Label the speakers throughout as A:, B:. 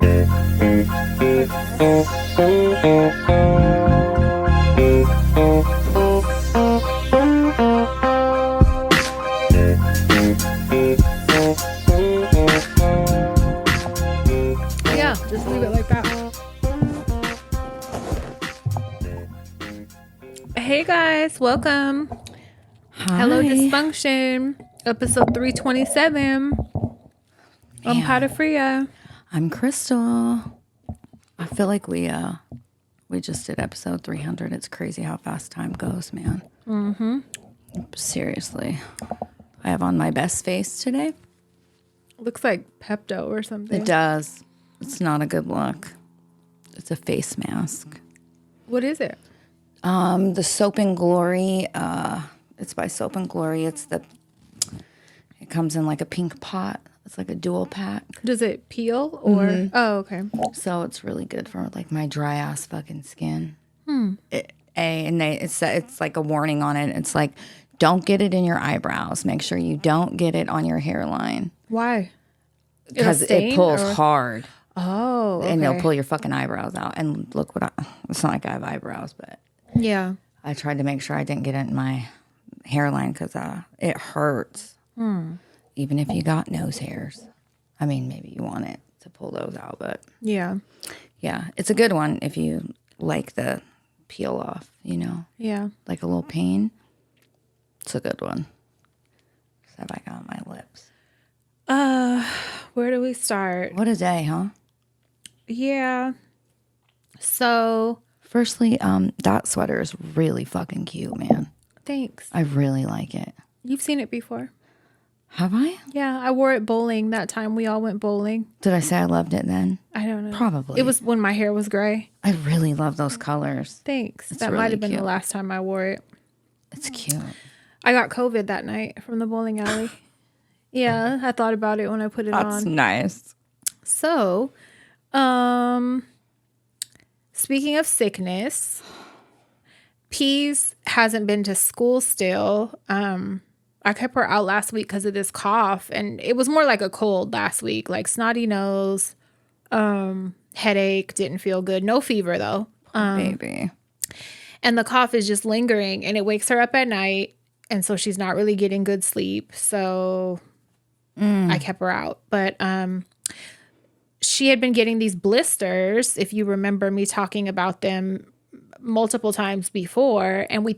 A: Yeah, just leave it like that. Hey guys, welcome.
B: Hi.
A: Hello, Dysfunction, episode 327. I'm Patafria.
B: I'm Crystal. I feel like we just did episode 300. It's crazy how fast time goes, man. Mm-hmm. Seriously. I have on my best face today.
A: Looks like Pepto or something.
B: It does. It's not a good look. It's a face mask.
A: What is it?
B: The Soap and Glory. It's by Soap and Glory. It comes in like a pink pot. It's like a dual pack.
A: Does it peel or?
B: Mm-hmm.
A: Oh, okay.
B: So it's really good for like my dry ass fucking skin. It's like a warning on it. It's like, don't get it in your eyebrows. Make sure you don't get it on your hairline.
A: Why?
B: Because it pulls hard.
A: Oh, okay.
B: And it'll pull your fucking eyebrows out. And look it's not like I have eyebrows, but
A: Yeah.
B: I tried to make sure I didn't get it in my hairline because it hurts. Even if you got nose hairs. I mean, maybe you want it to pull those out, but
A: Yeah.
B: yeah, it's a good one if you like the peel off,
A: Yeah.
B: like a little pain. It's a good one. Except I got on my lips.
A: Where do we start?
B: What a day, huh?
A: Yeah. So,
B: Firstly, that sweater is really fucking cute, man.
A: thanks.
B: I really like it.
A: You've seen it before.
B: Have I?
A: Yeah, I wore it bowling that time we all went bowling.
B: Did I say I loved it then?
A: I don't know.
B: Probably.
A: It was when my hair was gray.
B: I really love those colors.
A: Thanks.
B: It's
A: That
B: really
A: might have been the
B: cute.
A: last time I wore it.
B: It's cute.
A: I got COVID that night from the bowling alley. Yeah, I thought about it when I put it
B: That's
A: on.
B: nice.
A: So, speaking of sickness, Peas hasn't been to school still. I kept her out last week because of this cough, and it was more like a cold last week, like snotty nose, headache, didn't feel good. No fever though.
B: Baby.
A: And the cough is just lingering, and it wakes her up at night, and so she's not really getting good sleep. So I kept her out. But she had been getting these blisters, if you remember me talking about them multiple times before, and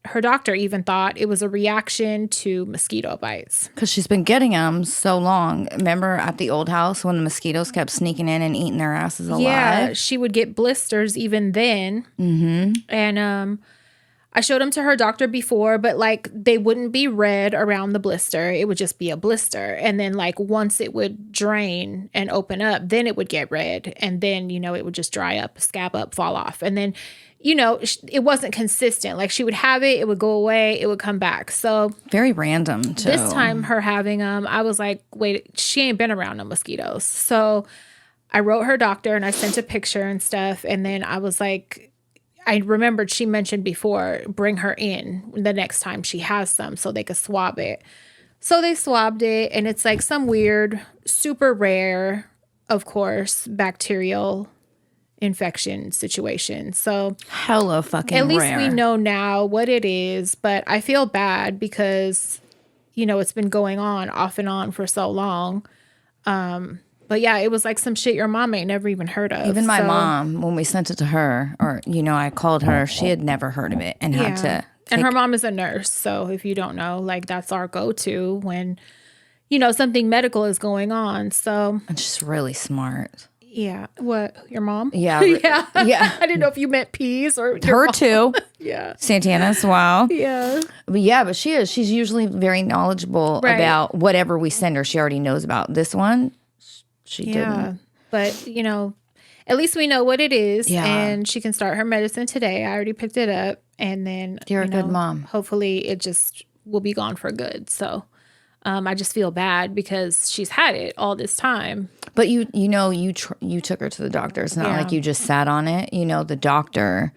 A: her doctor even thought it was a reaction to mosquito bites.
B: Because she's been getting them so long. Remember at the old house when the mosquitoes kept sneaking in and eating their asses alive?
A: Yeah, she would get blisters even then. Mm-hmm. And I showed them to her doctor before, but like they wouldn't be red around the blister. It would just be a blister. And then like once it would drain and open up, then it would get red. And then, it would just dry up, scab up, fall off. And then, it wasn't consistent. Like she would have it, it would go away, it would come back. So
B: very random too.
A: This time her having them, I was like, wait, she ain't been around no mosquitoes. So I wrote her doctor and I sent a picture and stuff. And then I was like, I remembered she mentioned before, bring her in the next time she has some so they could swab it. So they swabbed it, and it's like some weird, super rare, of course, bacterial infection situation. So
B: hella fucking
A: at least
B: rare.
A: we know now what it is, but I feel bad because, it's been going on off and on for so long. But yeah, it was like some shit your mom ain't never even heard of.
B: Even my mom, when we sent it to her, or, I called her, she had never heard of it and had to.
A: And her mom is a nurse. So if you don't know, like that's our go-to when, something medical is going on. So.
B: And she's really smart.
A: Yeah. What? Your mom?
B: Yeah.
A: Yeah.
B: Yeah.
A: I didn't know if you meant Peas or
B: her too.
A: Yeah.
B: Santana's, wow.
A: Yeah.
B: But she is. She's usually very knowledgeable about whatever we send her. She already knows about this one. She didn't.
A: But, at least we know what it is.
B: Yeah.
A: And she can start her medicine today. I already picked it up. And then,
B: you're a good mom.
A: Hopefully it just will be gone for good. So I just feel bad because she's had it all this time.
B: But you took her to the doctor. It's not like you just sat on it. The doctors,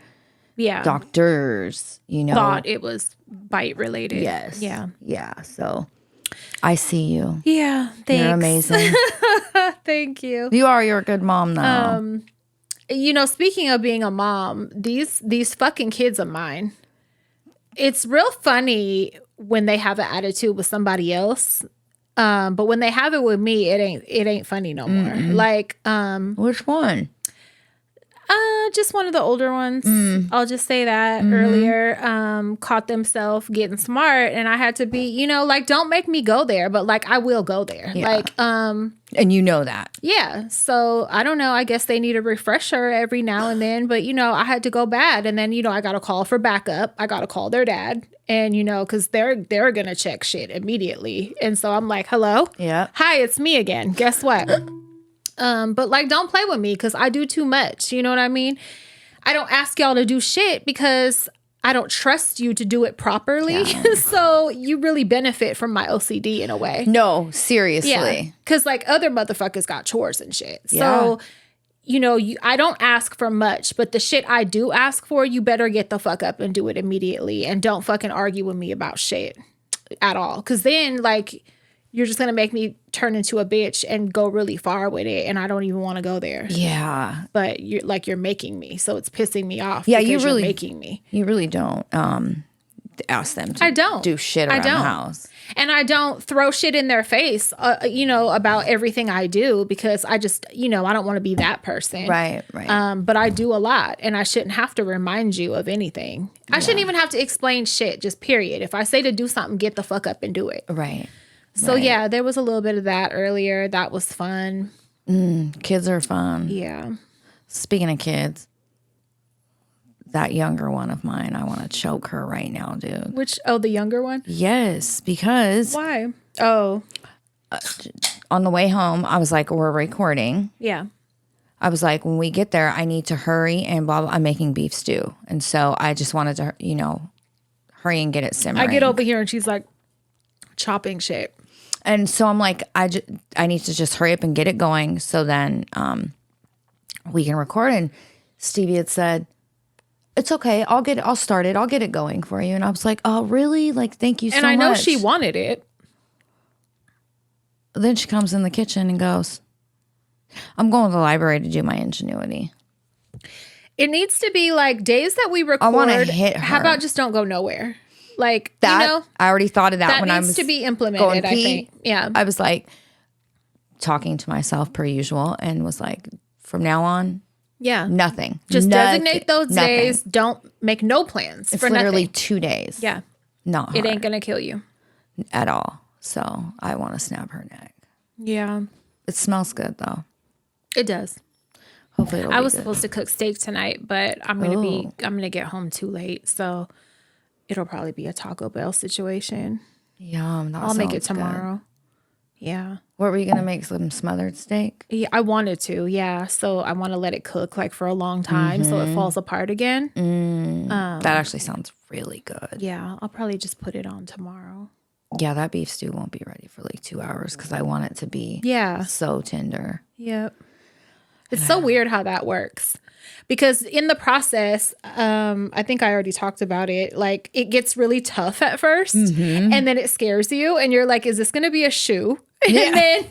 A: thought it was bite related.
B: Yes.
A: Yeah.
B: Yeah. So I see you.
A: Yeah, thanks.
B: You're amazing.
A: Thank you.
B: You're a good mom, though.
A: Speaking of being a mom, these fucking kids of mine, it's real funny when they have an attitude with somebody else. But when they have it with me, it ain't funny no more. Like,
B: Which one?
A: just one of the older ones. I'll just say that earlier, caught themselves getting smart, and I had to be, like, don't make me go there, but like, I will go there.
B: Yeah.
A: Like,
B: and you know that.
A: yeah. So I don't know. I guess they need a refresher every now and then, but I had to go bad. And then, I got to call for backup. I got to call their dad, and, cause they're going to check shit immediately. And so I'm like, hello.
B: Yeah.
A: Hi, it's me again. Guess what? But like, don't play with me, cause I do too much. You know what I mean? I don't ask y'all to do shit because I don't trust you to do it properly. Yeah. So you really benefit from my OCD in a way.
B: No, seriously.
A: Yeah. Cause like other motherfuckers got chores and shit.
B: Yeah.
A: So, I don't ask for much, but the shit I do ask for, you better get the fuck up and do it immediately. And don't fucking argue with me about shit at all. Cause then like, you're just going to make me turn into a bitch and go really far with it. And I don't even want to go there.
B: Yeah.
A: But you're making me. So it's pissing me off.
B: Yeah,
A: you're making me.
B: You really don't ask them to
A: I don't.
B: do shit around the house.
A: And I don't throw shit in their face, about everything I do, because I just, I don't want to be that person.
B: Right.
A: But I do a lot, and I shouldn't have to remind you of anything. I shouldn't even have to explain shit, just period. If I say to do something, get the fuck up and do it.
B: Right.
A: So, yeah, there was a little bit of that earlier. That was fun.
B: Kids are fun.
A: Yeah.
B: Speaking of kids, that younger one of mine, I want to choke her right now, dude.
A: The younger one?
B: Yes, because...
A: Why? Oh.
B: On the way home, I was like, we're recording.
A: Yeah.
B: I was like, when we get there, I need to hurry and blah, blah. I'm making beef stew. And so I just wanted to, hurry and get it simmering.
A: I get over here and she's like chopping shit.
B: And so I'm like, I need to just hurry up and get it going so then we can record. And Stevie had said, it's okay. I'll start it. I'll get it going for you. And I was like, oh, really? Like, thank you so much.
A: And I know she wanted it.
B: Then she comes in the kitchen and goes, I'm going to the library to do my ingenuity.
A: It needs to be like days that we record.
B: I want to hit her.
A: How about just don't go nowhere? Like,
B: that, I already thought of that when I was
A: needs to be implemented, I think. Yeah.
B: I was like talking to myself per usual and was like, from now on,
A: yeah,
B: nothing.
A: Just designate those days. Don't make no plans.
B: It's
A: for
B: literally
A: nothing.
B: 2 days.
A: Yeah.
B: Not hard.
A: It ain't going to kill you.
B: At all. So I want to snap her neck.
A: Yeah.
B: It smells good though.
A: It does.
B: Hopefully it'll
A: I
B: be
A: was
B: good.
A: supposed to cook steak tonight, but I'm gonna get home too late, so it'll probably be a Taco Bell situation.
B: Yum.
A: I'll make it tomorrow. Good. Yeah.
B: What were you gonna make? Some smothered steak?
A: Yeah, I wanted to. Yeah, so I want to let it cook like for a long time, so it falls apart again.
B: That actually sounds really good.
A: Yeah, I'll probably just put it on tomorrow.
B: Yeah, that beef stew won't be ready for like 2 hours because I want it to be so tender.
A: Yep. It's so weird how that works. Because in the process, I think I already talked about it, like it gets really tough at first and then it scares you and you're like, is this going to be a shoe? And then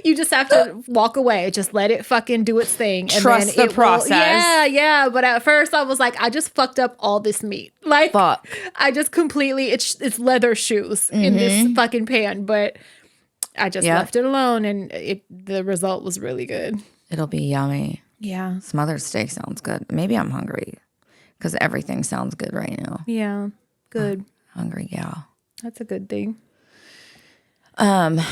A: you just have to walk away. Just let it fucking do its thing. And
B: Trust
A: then
B: the process.
A: Yeah. But at first I was like, I just fucked up all this meat. Like,
B: Fuck.
A: I just completely, it's leather shoes in this fucking pan. But I just left it alone and the result was really good.
B: It'll be yummy.
A: Yeah.
B: Smothered steak sounds good. Maybe I'm hungry because everything sounds good right now.
A: Yeah. Good.
B: Hungry gal.
A: That's a good thing. The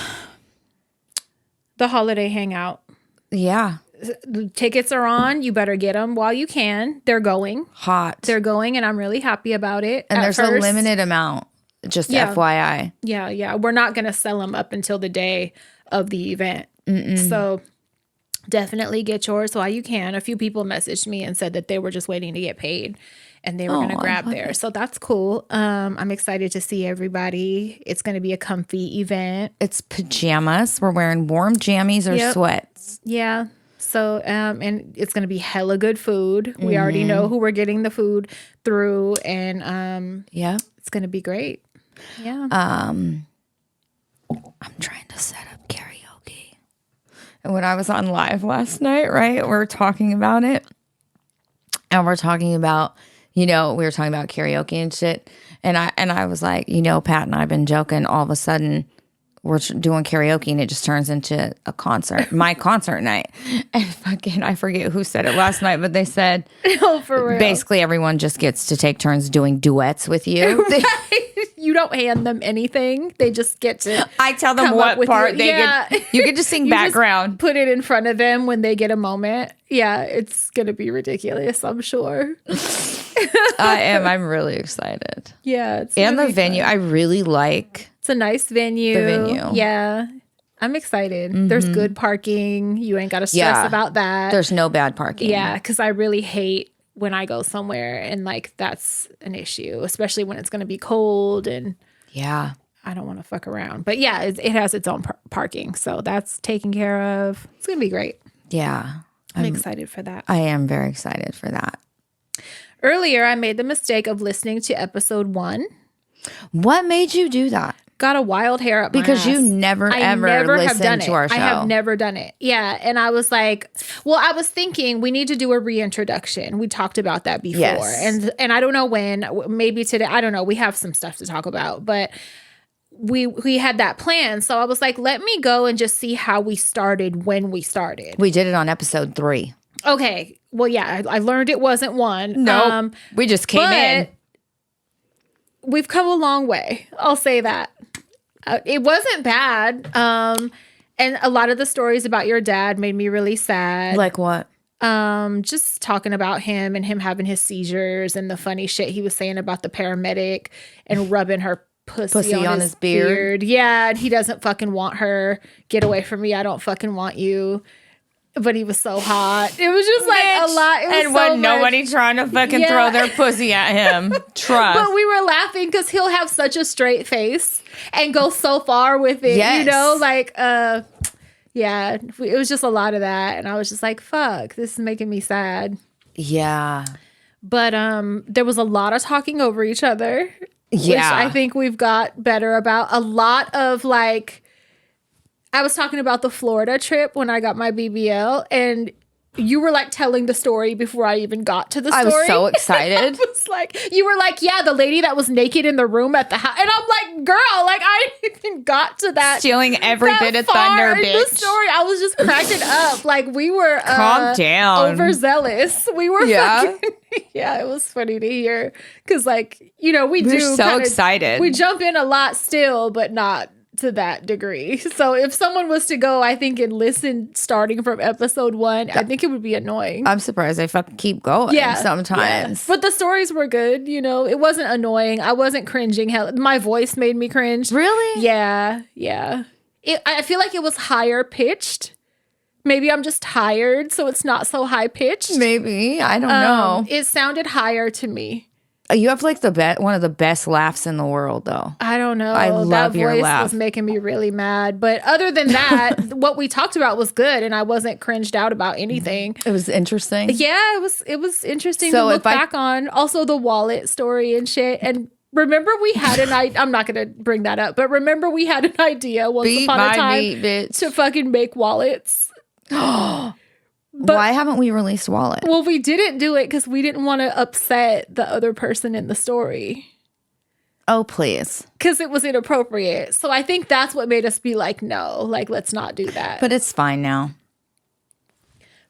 A: Holiday Hangout.
B: Yeah.
A: The tickets are on. You better get them while you can. They're going.
B: Hot.
A: They're going, and I'm really happy about it.
B: And there's a limited amount. Just FYI.
A: Yeah. We're not going to sell them up until the day of the event. So definitely get yours while you can. A few people messaged me and said that they were just waiting to get paid and they were going to grab theirs. So that's cool. I'm excited to see everybody. It's going to be a comfy event.
B: It's pajamas. We're wearing warm jammies or sweats.
A: Yeah. So, and it's going to be hella good food. We already know who we're getting the food through and it's going to be great. Yeah.
B: I'm trying to set up karaoke. And when I was on live last night, right, we were talking about it. And we're talking about, we were talking about karaoke and shit. And I was like, Pat and I have been joking. All of a sudden, we're doing karaoke and it just turns into a concert, my concert night. And fucking, I forget who said it last night, but they said,
A: oh, for real.
B: Basically everyone just gets to take turns doing duets with you.
A: You don't hand them anything. They just get to.
B: I tell them what part they get. You get to sing background.
A: Just put it in front of them when they get a moment. Yeah, it's going to be ridiculous, I'm sure.
B: I am. I'm really excited.
A: Yeah.
B: And the venue. Fun. I really like.
A: It's a nice venue.
B: The venue.
A: Yeah. I'm excited. Mm-hmm. There's good parking. You ain't got to stress about that.
B: There's no bad parking.
A: Yeah, because I really hate when I go somewhere and like that's an issue, especially when it's going to be cold and I don't want to fuck around. But yeah, it has its own parking. So that's taken care of. It's going to be great.
B: Yeah.
A: I'm excited for that.
B: I am very excited for that.
A: Earlier, I made the mistake of listening to episode 1.
B: What made you do that?
A: Got a wild hair up
B: because
A: my ass.
B: you never listen to our show.
A: I have never done it. Yeah. And I was like, well, I was thinking we need to do a reintroduction. We talked about that before. Yes. And I don't know when, maybe today. I don't know. We have some stuff to talk about, but we had that plan. So I was like, let me go and just see how we started when we started.
B: We did it on episode 3.
A: Okay. Well, yeah, I learned it wasn't 1.
B: No, we just came in.
A: We've come a long way. I'll say that. It wasn't bad. And a lot of the stories about your dad made me really sad.
B: Like what?
A: Just talking about him and him having his seizures and the funny shit he was saying about the paramedic and rubbing her pussy on his beard. Yeah, and he doesn't fucking want her. Get away from me. I don't fucking want you. But he was so hot. It was just like a lot. It was
B: and wasn't nobody trying to fucking throw their pussy at him. Trust.
A: But we were laughing because he'll have such a straight face and go so far with it. Yes. Yeah, it was just a lot of that. And I was just like, fuck, this is making me sad.
B: Yeah.
A: But there was a lot of talking over each other.
B: Yeah.
A: Which I think we've got better about. A lot of like, I was talking about the Florida trip when I got my BBL, and you were like telling the story before I even got to the story.
B: I was so excited.
A: I was like, you were like, yeah, the lady that was naked in the room at the house. And I'm like, girl, like I didn't even got to that.
B: Stealing every bit of thunder, bitch.
A: The story, I was just cracking up. Like we were
B: calm down,
A: overzealous. We were fucking, yeah, it was funny to hear. Cause like, we're
B: so excited.
A: We jump in a lot still, but not to that degree. So if someone was to go, I think, and listen starting from episode 1, I think it would be annoying.
B: I'm surprised they fucking keep going sometimes.
A: Yeah. But the stories were good, it wasn't annoying. I wasn't cringing. Hell, my voice made me cringe.
B: Really?
A: Yeah. I feel like it was higher pitched. Maybe I'm just tired, so it's not so high pitched.
B: Maybe. I don't know.
A: It sounded higher to me.
B: You have like one of the best laughs in the world, though.
A: I don't know.
B: I love your laugh.
A: That voice was making me really mad. But other than that, what we talked about was good, and I wasn't cringed out about anything.
B: It was interesting.
A: Yeah, it was interesting to look back on. Also, the wallet story and shit. And remember, we had an idea. I'm not going to bring that up, but remember, we had an idea once upon a time to fucking make wallets.
B: But why haven't we released Wallet?
A: Well, we didn't do it because we didn't want to upset the other person in the story.
B: Oh, please.
A: Because it was inappropriate. So I think that's what made us be like, no, like, let's not do that.
B: But it's fine now.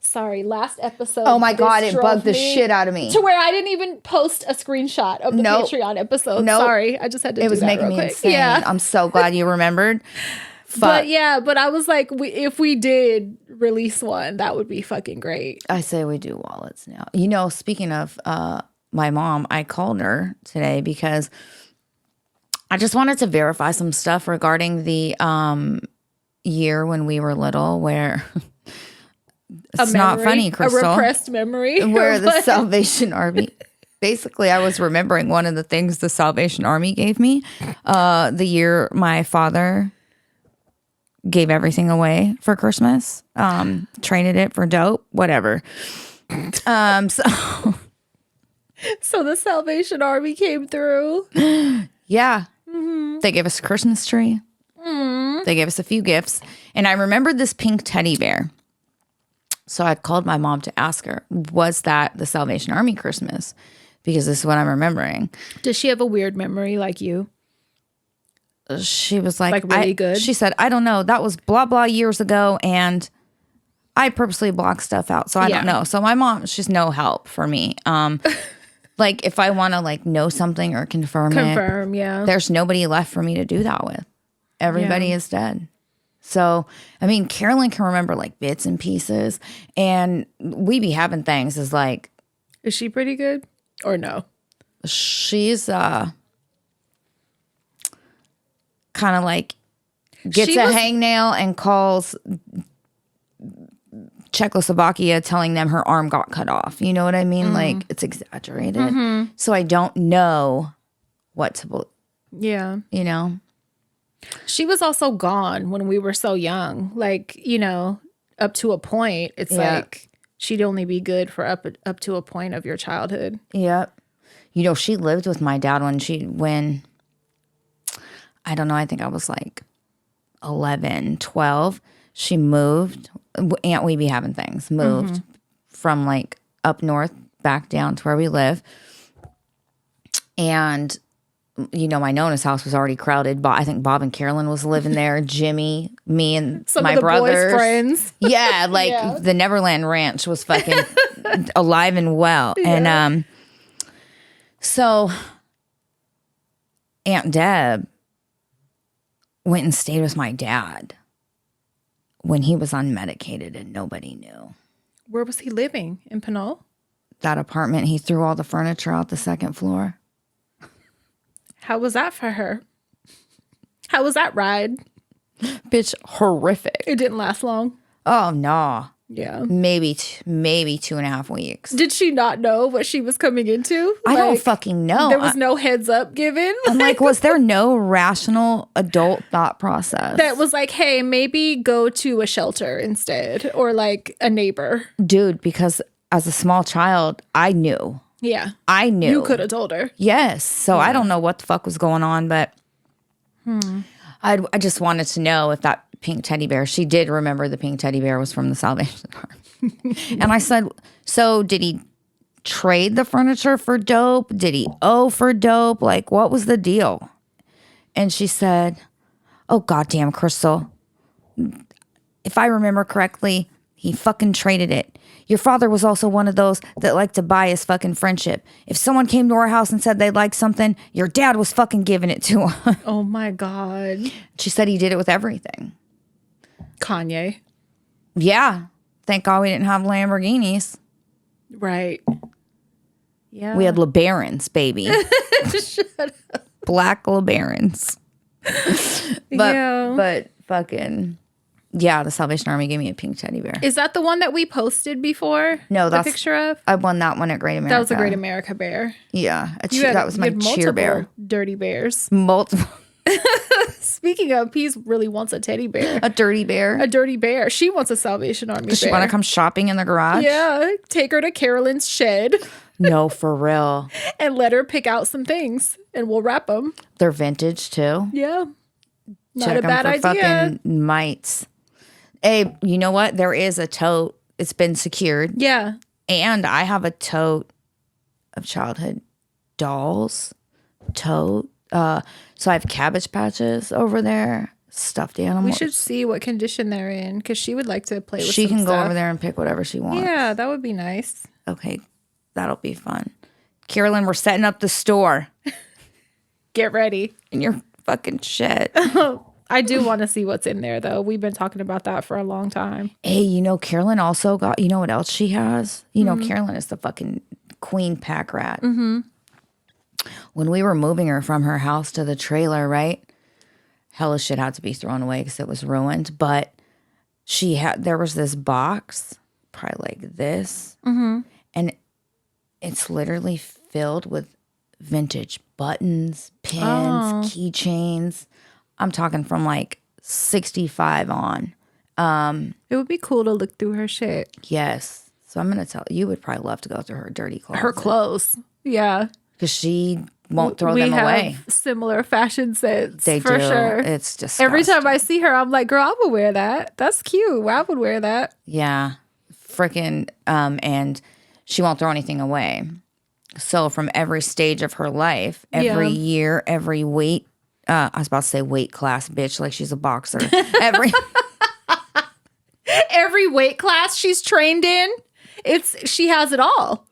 A: Sorry, last episode.
B: Oh my God, it bugged the shit out of me.
A: To where I didn't even post a screenshot of the Patreon episode. Sorry, I just had to do that. It was making me insane.
B: Yeah. I'm so glad you remembered.
A: But I was like, if we did release one, that would be fucking great.
B: I say we do wallets now. Speaking of my mom, I called her today because I just wanted to verify some stuff regarding the year when we were little where it's not funny, Crystal.
A: A repressed memory.
B: Where the Salvation Army... Basically, I was remembering one of the things the Salvation Army gave me the year my father... gave everything away for Christmas. Traded it for dope, whatever.
A: So the Salvation Army came through.
B: Yeah. Mm-hmm. They gave us a Christmas tree.
A: Mm.
B: They gave us a few gifts. And I remembered this pink teddy bear. So I called my mom to ask her, was that the Salvation Army Christmas? Because this is what I'm remembering.
A: Does she have a weird memory like you?
B: She was like
A: really good?
B: She said, I don't know. That was blah, blah years ago. And I purposely blocked stuff out. So I don't know. So my mom, she's no help for me. Like if I want to like know something or confirm it,
A: yeah.
B: there's nobody left for me to do that with. Everybody is dead. So, I mean, Carolyn can remember like bits and pieces, and we be having things is like.
A: Is she pretty good or no?
B: She's kind of like gets a hangnail and calls Czechoslovakia telling them her arm got cut off. You know what I mean? Like it's exaggerated. So I don't know what to believe.
A: Yeah.
B: You know?
A: She was also gone when we were so young. Like, you know, up to a point, it's like she'd only be good for up to a point of your childhood.
B: Yep. You know, she lived with my dad when I don't know, I think I was like 11, 12. She moved. Aunt We Be Having Things moved from like up north back down to where we live. And you know, my Nona's house was already crowded. But I think Bob and Carolyn was living there. Jimmy, me, and
A: Some
B: my
A: of the
B: brothers.
A: boys' friends.
B: Yeah, like the Neverland Ranch was fucking alive and well.
A: Yeah.
B: And so Aunt Deb went and stayed with my dad when he was unmedicated and nobody knew.
A: Where was he living? In Pinole?
B: That apartment, he threw all the furniture out the second floor.
A: How was that for her? How was that ride?
B: Bitch, horrific.
A: It didn't last long.
B: Oh, no.
A: Yeah.
B: Maybe 2.5 weeks.
A: Did she not know what she was coming into?
B: I don't fucking know.
A: There was no heads up given.
B: I'm like, was there no rational adult thought process?
A: That was like, hey, maybe go to a shelter instead, or like a neighbor.
B: Dude, because as a small child, I knew.
A: Yeah.
B: I knew.
A: You could have told her.
B: Yes. So I don't know what the fuck was going on, but I just wanted to know if that pink teddy bear, she did remember the pink teddy bear was from the Salvation Army. And I said, so did he trade the furniture for dope? Did he owe for dope? Like, what was the deal? And she said, oh, goddamn, Crystal. If I remember correctly, he fucking traded it. Your father was also one of those that liked to buy his fucking friendship. If someone came to our house and said they'd like something, your dad was fucking giving it to him.
A: Oh my God.
B: She said he did it with everything.
A: Kanye.
B: Yeah. Thank God we didn't have Lamborghinis.
A: Right. Yeah.
B: We had LeBarons, baby.
A: Shut up.
B: Black LeBarons. But fucking... Yeah, the Salvation Army gave me a pink teddy bear.
A: Is that the one that we posted before?
B: No, that's
A: a picture of.
B: I won that one at Great America.
A: That was a Great America bear.
B: Yeah, that was my cheer bear.
A: Dirty bears.
B: Multiple.
A: Speaking of, Peace really wants a teddy bear.
B: A dirty bear.
A: A dirty bear. She wants a Salvation Army bear.
B: Does she want to come shopping in the garage?
A: Yeah, take her to Carolyn's shed.
B: No, for real.
A: And let her pick out some things, and we'll wrap them.
B: They're vintage too.
A: Yeah, not
B: Check
A: a bad
B: them for
A: idea.
B: Fucking mites. Hey, you know what? There is a tote. It's been secured.
A: Yeah.
B: And I have a tote of childhood dolls. Tote. So I have Cabbage Patches over there. Stuffed animals.
A: We should see what condition they're in, because she would like to play with
B: She
A: some
B: can go
A: stuff.
B: over there and pick whatever she wants.
A: Yeah, that would be nice.
B: Okay. That'll be fun. Carolyn, we're setting up the store
A: Get ready.
B: in your fucking shed.
A: I do want to see what's in there, though. We've been talking about that for a long time.
B: Hey, you know, Carolyn also got, you know what else she has? You know, Carolyn is the fucking queen pack rat. Mm-hmm. When we were moving her from her house to the trailer, right? Hella shit had to be thrown away because it was ruined. But there was this box, probably like this. Mm-hmm. And it's literally filled with vintage buttons, pins, keychains. I'm talking from like 65 on.
A: It would be cool to look through her shit.
B: Yes. So I'm going to tell you would probably love to go through her dirty closet.
A: Her clothes. Yeah.
B: Because she won't throw
A: we
B: them
A: have
B: away.
A: similar fashion sense.
B: They
A: for
B: do.
A: sure.
B: It's disgusting.
A: Every time I see her, I'm like, girl, I would wear that. That's cute. I would wear that.
B: Yeah. Freaking, and she won't throw anything away. So from every stage of her life, every year, every weight, I was about to say weight class, bitch, like she's a boxer.
A: Every weight class she's trained in, she has it all.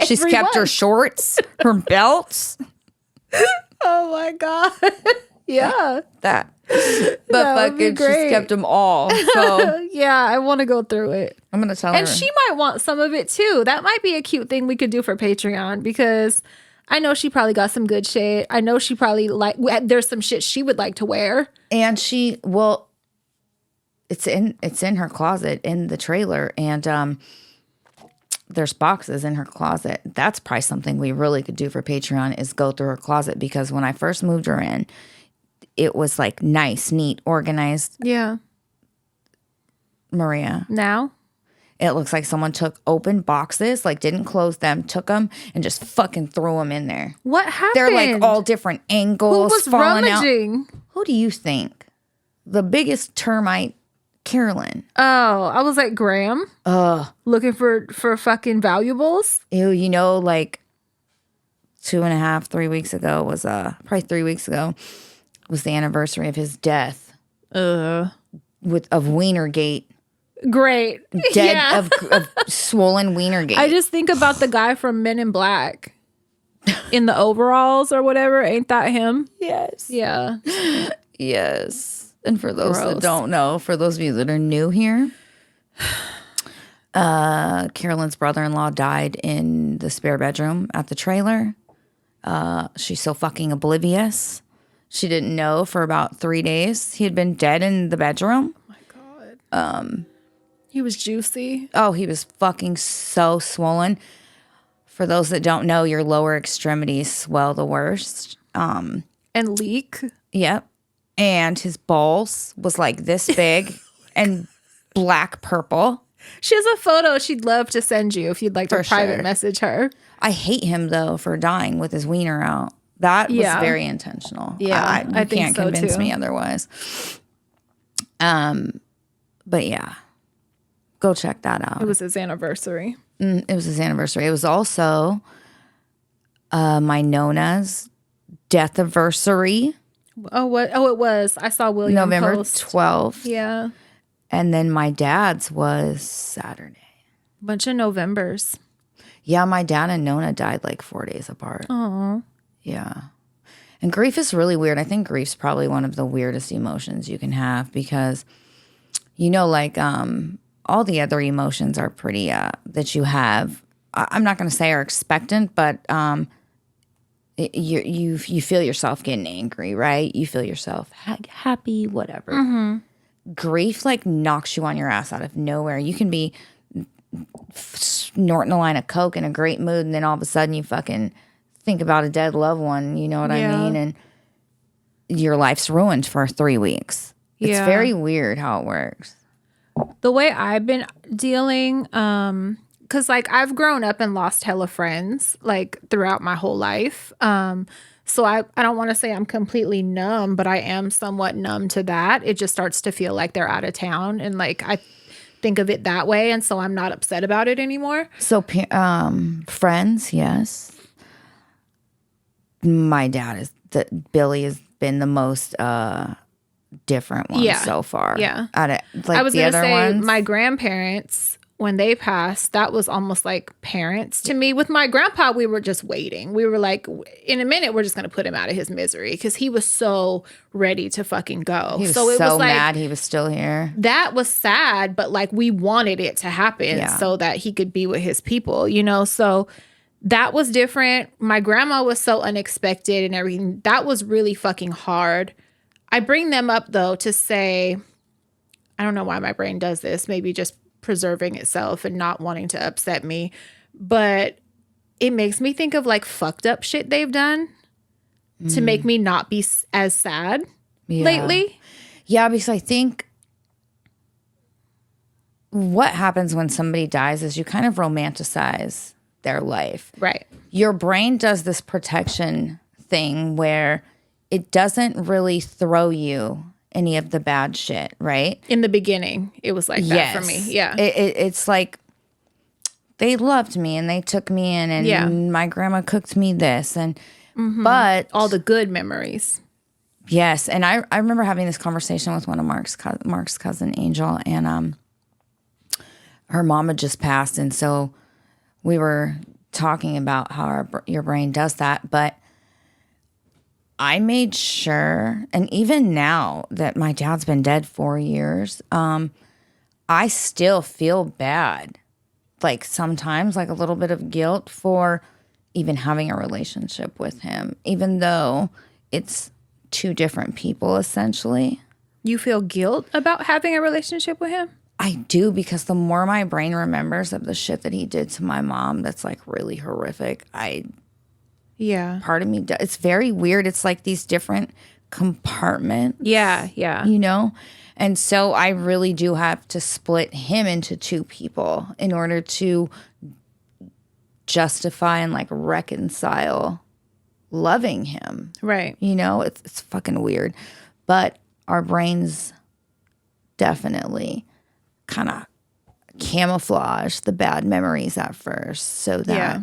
B: She's kept her shorts, her belts.
A: Oh my God. Yeah.
B: That. But fucking, she's kept them all. So
A: yeah, I want to go through it.
B: I'm going to tell her.
A: And she might want some of it too. That might be a cute thing we could do for Patreon because I know she probably got some good shit. I know she probably there's some shit she would like to wear.
B: And it's in her closet in the trailer, and there's boxes in her closet. That's probably something we really could do for Patreon is go through her closet, because when I first moved her in, it was like nice, neat, organized.
A: Yeah.
B: Maria.
A: Now?
B: It looks like someone took open boxes, like didn't close them, took them, and just fucking threw them in there.
A: What happened?
B: They're like all different angles.
A: Who was
B: falling
A: rummaging?
B: out. Who do you think? The biggest termite, Carolyn.
A: Oh, I was like, Graham? Looking for fucking valuables?
B: Ew, like 2.5, 3 weeks ago was probably 3 weeks ago was the anniversary of his death. Of Wienergate.
A: Great.
B: Dead of swollen Wienergate.
A: I just think about the guy from Men in Black in the overalls or whatever. Ain't that him?
B: Yes.
A: Yeah.
B: Yes. And for those
A: Gross.
B: that don't know, for those of you that are new here, Carolyn's brother-in-law died in the spare bedroom at the trailer. She's so fucking oblivious. She didn't know for about 3 days. He had been dead in the bedroom.
A: Oh my God. He was juicy.
B: Oh, he was fucking so swollen. For those that don't know, your lower extremities swell the worst.
A: And leak.
B: Yep. And his balls was like this big and black purple.
A: She has a photo she'd love to send you if you'd like to
B: For
A: private
B: sure.
A: message her.
B: I hate him, though, for dying with his wiener out. That was very intentional.
A: Yeah,
B: you
A: I think
B: can't
A: so,
B: convince
A: too.
B: me otherwise. But yeah, go check that out.
A: It was his anniversary.
B: It was his anniversary. It was also my Nona's death anniversary.
A: Oh, what? Oh, it was. I saw William
B: November
A: post.
B: 12th.
A: Yeah.
B: And then my dad's was Saturday.
A: Bunch of Novembers.
B: Yeah, my dad and Nona died like 4 days apart.
A: Oh.
B: Yeah. And grief is really weird. I think grief's probably one of the weirdest emotions you can have because, like all the other emotions are pretty, that you have. I'm not going to say are expectant, but you feel yourself getting angry, right? You feel yourself happy, whatever.
A: Mm-hmm.
B: Grief like knocks you on your ass out of nowhere. You can be snorting a line of Coke in a great mood, and then all of a sudden you fucking think about a dead loved one, you know what I mean? And your life's ruined for 3 weeks. It's very weird how it works.
A: The way I've been dealing, because like I've grown up and lost hella friends like throughout my whole life. So I don't want to say I'm completely numb, but I am somewhat numb to that. It just starts to feel like they're out of town, and like I think of it that way, and so I'm not upset about it anymore.
B: So friends, yes. My dad Billy has been the most different one so far.
A: Yeah.
B: Out of like
A: I was
B: the
A: gonna
B: other
A: say
B: ones.
A: my grandparents, when they passed, that was almost like parents to me. With my grandpa, we were just waiting. We were like, in a minute, we're just going to put him out of his misery because he was so ready to fucking go.
B: He was
A: so it was like,
B: mad he was still here.
A: that was sad, but like we wanted it to happen so that he could be with his people, So that was different. My grandma was so unexpected and everything. That was really fucking hard. I bring them up though to say, I don't know why my brain does this. Maybe just preserving itself and not wanting to upset me, but it makes me think of like fucked up shit they've done to make me not be as sad lately.
B: Yeah, because I think what happens when somebody dies is you kind of romanticize their life.
A: Right.
B: Your brain does this protection thing where it doesn't really throw you any of the bad shit, right?
A: In the beginning, it was like that for me. Yeah.
B: It's like they loved me and they took me in and my grandma cooked me this and but
A: all the good memories.
B: yes, and I remember having this conversation with one of Mark's cousin Angel, and her mom had just passed, and so we were talking about how your brain does that, but I made sure, and even now that my dad's been dead 4 years, I still feel bad, like sometimes, like a little bit of guilt for even having a relationship with him, even though it's two different people essentially.
A: You feel guilt about having a relationship with him?
B: I do, because the more my brain remembers of the shit that he did to my mom that's like really horrific, part of me does. It's very weird. It's like these different compartments.
A: Yeah.
B: You know? And so I really do have to split him into two people in order to justify and like reconcile loving him.
A: Right.
B: You know, it's fucking weird. But our brains definitely kind of camouflage the bad memories at first so that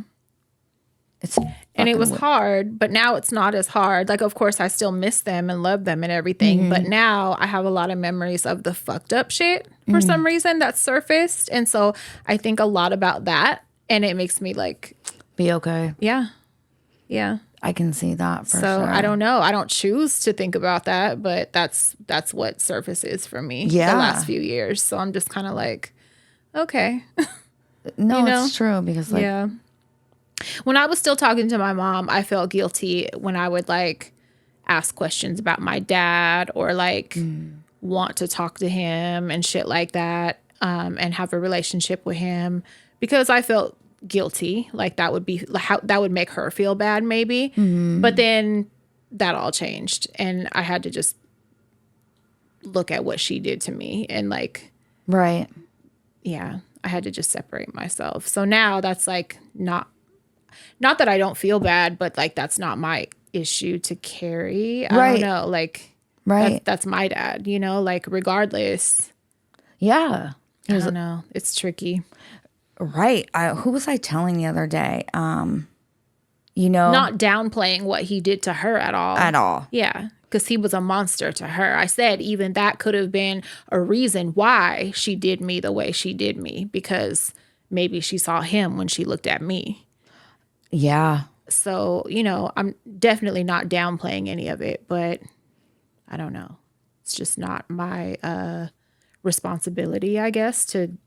B: it's
A: and it was
B: weird.
A: hard, but now it's not as hard. Like, of course, I still miss them and love them and everything. But now I have a lot of memories of the fucked up shit for some reason that surfaced. And so I think a lot about that. And it makes me like...
B: Be okay.
A: Yeah.
B: I can see that for
A: so
B: sure.
A: I don't know. I don't choose to think about that, but that's what surfaces for me the
B: Yeah.
A: last few years. So I'm just kind of like, okay.
B: No,
A: you know?
B: it's true because like...
A: Yeah. When I was still talking to my mom, I felt guilty when I would like ask questions about my dad or like want to talk to him and shit like that, and have a relationship with him because I felt guilty. Like that would be how that would make her feel bad maybe. But then that all changed and I had to just look at what she did to me and like,
B: Right.
A: yeah, I had to just separate myself. So now that's like not that I don't feel bad, but like that's not my issue to carry. I don't know. Like, that's my dad, you know, like regardless.
B: Yeah.
A: I don't know. It's tricky.
B: Right. Who was I telling the other day? You know,
A: Not downplaying what he did to her at all.
B: at all.
A: Yeah. Because he was a monster to her. I said even that could have been a reason why she did me the way she did me. Because maybe she saw him when she looked at me.
B: Yeah.
A: So, you know, I'm definitely not downplaying any of it, but I don't know. It's just not my responsibility, I guess, to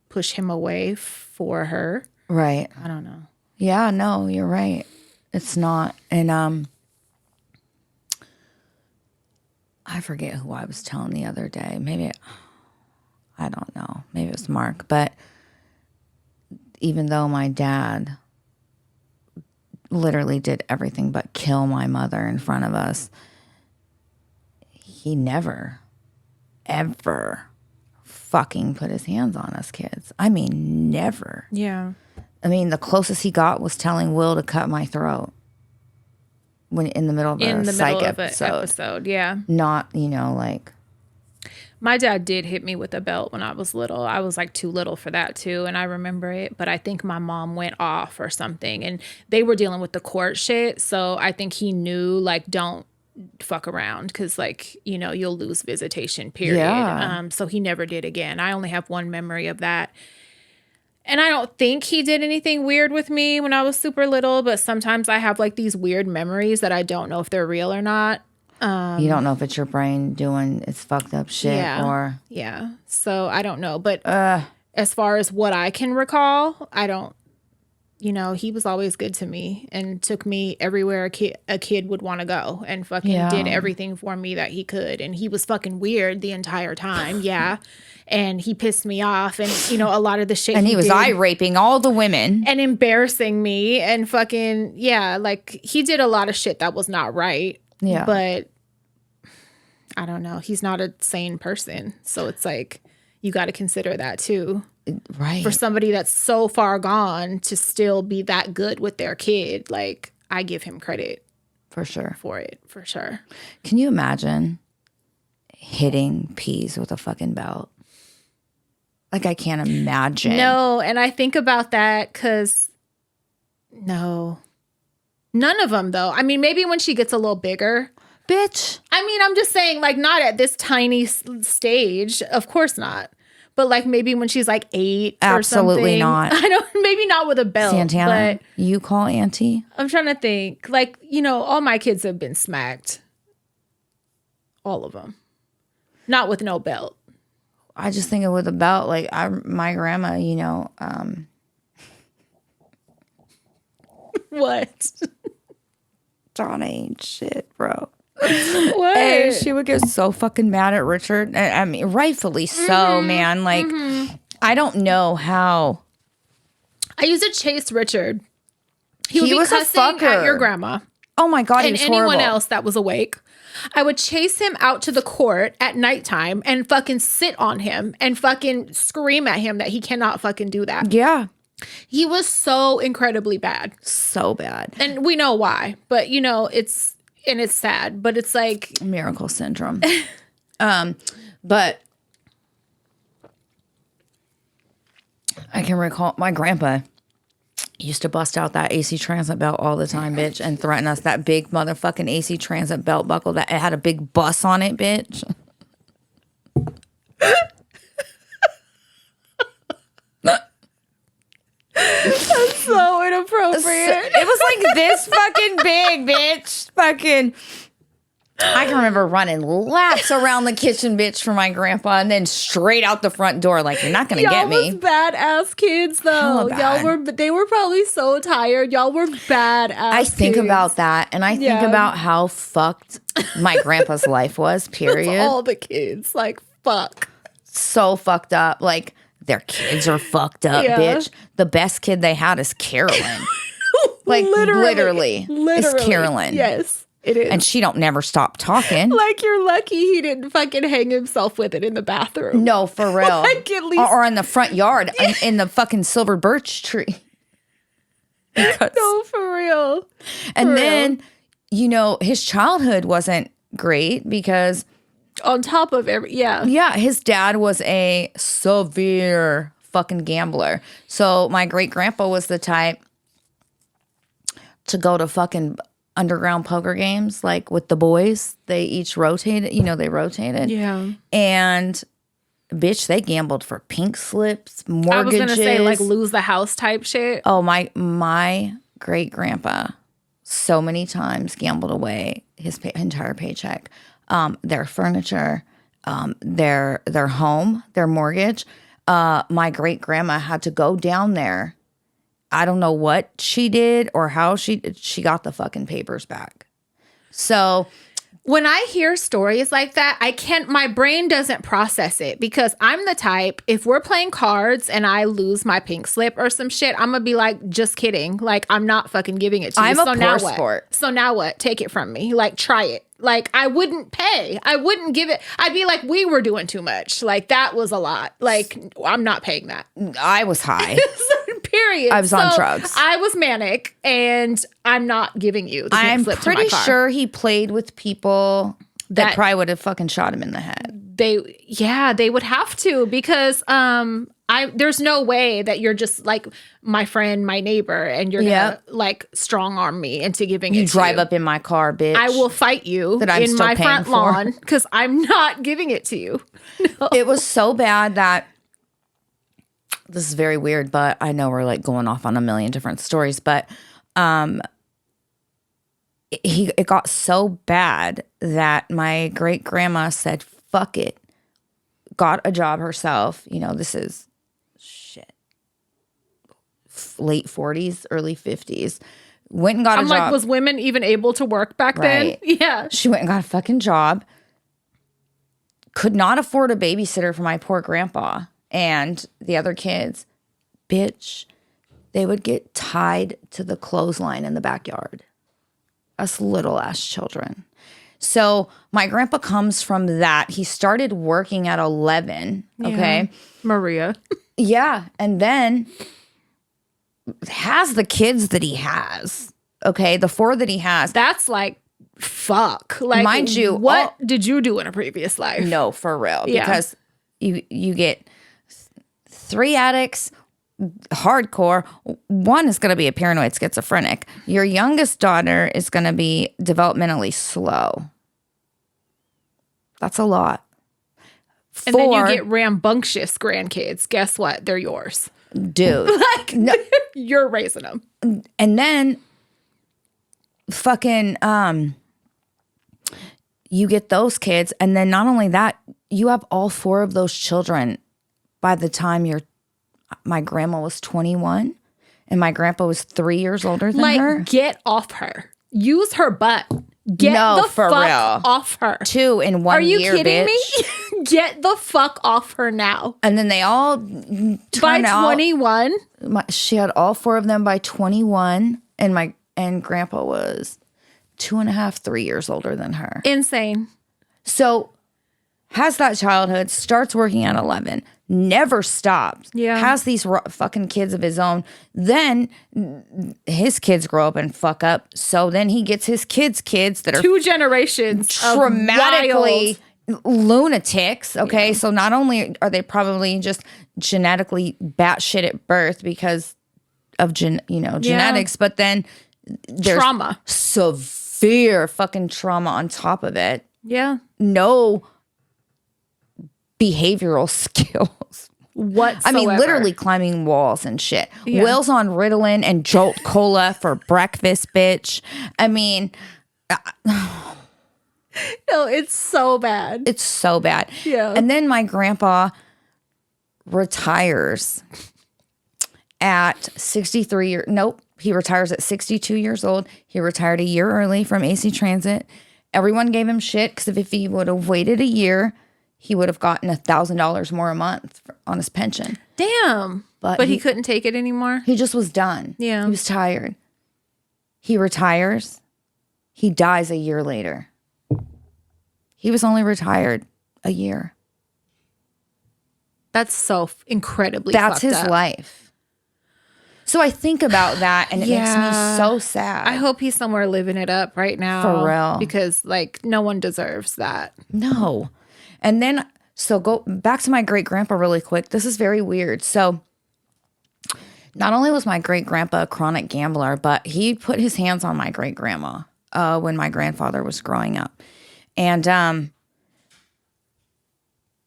A: push him away for her.
B: Right.
A: I don't know.
B: Yeah, no, you're right. It's not. And I forget who I was telling the other day. Maybe, I don't know. Maybe it was Mark. But even though my dad literally did everything but kill my mother in front of us, he never, ever fucking put his hands on us kids. I mean, never.
A: Yeah.
B: I mean, the closest he got was telling Will to cut my throat when in the middle of a psych episode.
A: Yeah.
B: Not, you know, like...
A: My dad did hit me with a belt when I was little. I was like too little for that too, and I remember it. But I think my mom went off or something, and they were dealing with the court shit. So I think he knew like don't fuck around because like you know you'll lose visitation. Period.
B: Yeah.
A: So he never did again. I only have one memory of that, and I don't think he did anything weird with me when I was super little. But sometimes I have like these weird memories that I don't know if they're real or not.
B: You don't know if it's your brain doing its fucked up shit or...
A: Yeah. So I don't know. But as far as what I can recall, I don't, you know, he was always good to me and took me everywhere a kid would want to go and fucking did everything for me that he could. And he was fucking weird the entire time. Yeah. And he pissed me off and, you know, a lot of the shit
B: And he was
A: did,
B: eye-raping all the women.
A: and embarrassing me and fucking, yeah, like he did a lot of shit that was not right.
B: Yeah.
A: But I don't know. He's not a sane person. So it's like, you got to consider that too.
B: Right.
A: For somebody that's so far gone to still be that good with their kid, like, I give him credit
B: For sure.
A: for it, for sure.
B: Can you imagine hitting peas with a fucking belt? Like, I can't imagine.
A: No, and I think about that because, no. None of them, though. I mean, maybe when she gets a little bigger.
B: Bitch.
A: I mean, I'm just saying, like, not at this tiny stage. Of course not. But, like, maybe when she's, like, 8 or something.
B: Absolutely not.
A: I don't, maybe not with a belt.
B: Santana,
A: but
B: you call auntie?
A: I'm trying to think. Like, you know, all my kids have been smacked. All of them. Not with no belt.
B: I just think with a belt, like, my grandma, you know.
A: What?
B: Donna ain't shit, bro.
A: What?
B: Hey, she would get so fucking mad at Richard. I mean, rightfully so, man. Like, I don't know how.
A: I used to chase Richard. He would
B: He
A: be
B: was a
A: cussing at
B: fucker.
A: your grandma.
B: Oh my God, he
A: And
B: was
A: anyone
B: horrible.
A: else that was awake. I would chase him out to the court at nighttime and fucking sit on him and fucking scream at him that he cannot fucking do that.
B: Yeah.
A: He was so incredibly bad.
B: So bad.
A: And we know why. But, you know, it's sad. But it's like...
B: Miracle syndrome. But I can recall my grandpa used to bust out that AC Transit belt all the time, bitch, and threaten us. That big motherfucking AC Transit belt buckle that it had a big bus on it, bitch.
A: That's so inappropriate.
B: It was like this fucking big, bitch. Fucking. I can remember running laps around the kitchen, bitch, for my grandpa, and then straight out the front door. Like, you're not gonna
A: Y'all
B: get me.
A: was badass kids, though.
B: Hella bad.
A: They were probably so tired. Y'all were badass.
B: I think
A: kids.
B: about that, and I think
A: Yeah.
B: about how fucked my grandpa's life was. Period.
A: All the kids, like, fuck.
B: So fucked up. Like, their kids are fucked up,
A: Yeah.
B: bitch. The best kid they had is Carolyn. Like, literally, it's Carolyn.
A: Yes, it is.
B: And she don't never stop talking.
A: Like, you're lucky he didn't fucking hang himself with it in the bathroom.
B: No, for real.
A: Like, at least.
B: Or in the front yard in the fucking silver birch tree. Because-
A: No, for real.
B: and
A: For
B: then,
A: real.
B: you know, his childhood wasn't great because,
A: On top of
B: yeah, his dad was a severe fucking gambler. So my great grandpa was the type to go to fucking underground poker games, like with the boys. They each rotated, you know, they rotated.
A: Yeah.
B: And bitch, they gambled for pink slips, mortgages.
A: I was going to say, like, lose the house type shit.
B: Oh, my great grandpa so many times gambled away his entire paycheck, their furniture, their home, their mortgage. My great grandma had to go down there. I don't know what she did or how she got the fucking papers back. So
A: When I hear stories like that, my brain doesn't process it because I'm the type, if we're playing cards and I lose my pink slip or some shit, I'm going to be like, just kidding. Like, I'm not fucking giving it to you.
B: I'm a
A: So now
B: poor
A: what?
B: sport.
A: So now what? Take it from me. Like, try it. Like, I wouldn't pay. I wouldn't give it. I'd be like, we were doing too much. Like, that was a lot. Like, I'm not paying that.
B: I was high.
A: Period.
B: I was on drugs.
A: I was manic, and I'm not giving you the pink
B: I'm
A: slip to my
B: pretty
A: car.
B: sure he played with people that
A: That-
B: probably would have fucking shot him in the head.
A: They would have to because there's no way that you're just like my friend, my neighbor, and you're
B: Yep.
A: gonna like strong arm me into giving
B: You
A: it to
B: drive
A: you.
B: up in my car, bitch.
A: I will fight you
B: That I'm
A: in
B: still
A: my
B: paying
A: front
B: for.
A: lawn because I'm not giving it to you.
B: It was so bad that this is very weird, but I know we're like going off on a million different stories, but it got so bad that my great grandma said, fuck it. Got a job herself. You know, this is shit. Late 40s, early 50s. Went and got a
A: I'm
B: job.
A: like, was women even able to work back
B: Right.
A: then? Yeah.
B: She went and got a fucking job. Could not afford a babysitter for my poor grandpa and the other kids. Bitch, they would get tied to the clothesline in the backyard. Us little ass children. So my grandpa comes from that. He started working at 11. Okay.
A: Maria.
B: Yeah. And then has the kids that he has. Okay. The 4 that he has.
A: That's like, fuck. Like,
B: mind you,
A: what did you do in a previous life?
B: No, for real.
A: Yeah.
B: Because you get 3 addicts, hardcore. One is going to be a paranoid schizophrenic. Your youngest daughter is going to be developmentally slow. That's a lot.
A: And then you get rambunctious grandkids. Guess what? They're yours.
B: Dude.
A: Like, no. You're raising them.
B: And then fucking you get those kids, and then not only that, you have all 4 of those children by the time my grandma was 21 and my grandpa was 3 years older than her.
A: Get off her. Use her butt. Get
B: No,
A: the
B: for
A: fuck
B: real.
A: off her.
B: 2 in 1 year.
A: Are you kidding
B: bitch.
A: me? Get the fuck off her now.
B: And then they all turn
A: By
B: out.
A: 21.
B: She had all 4 of them by 21, and grandpa was 2.5, 3 years older than her.
A: Insane.
B: So has that childhood, starts working at 11, never stops.
A: Yeah.
B: Has these fucking kids of his own. Then his kids grow up and fuck up. So then he gets his kids' kids that are
A: 2 generations
B: traumatically lunatics. Okay. Yeah. So not only are they probably just genetically batshit at birth because of genetics, but then there's
A: trauma.
B: Severe fucking trauma on top of it.
A: Yeah.
B: No behavioral skills
A: whatsoever.
B: I mean, literally climbing walls and shit.
A: Yeah.
B: Will's on Ritalin and Jolt Cola for breakfast, bitch. I mean,
A: no, it's so bad.
B: it's so bad.
A: Yeah.
B: And then my grandpa retires at 63 years. Nope. He retires at 62 years old. He retired a year early from AC Transit. Everyone gave him shit because if he would have waited a year, he would have gotten $1,000 more a month on his pension.
A: Damn. But he couldn't take it anymore?
B: He just was done.
A: Yeah.
B: He was tired. He retires. He dies a year later. He was only retired a year.
A: That's so incredibly
B: That's
A: fucked
B: his
A: up.
B: life. So I think about that and it makes me so sad.
A: I hope he's somewhere living it up right now.
B: For real.
A: Because, like, no one deserves that.
B: No. And then, so go back to my great grandpa really quick. This is very weird. So not only was my great grandpa a chronic gambler, but he put his hands on my great grandma when my grandfather was growing up. And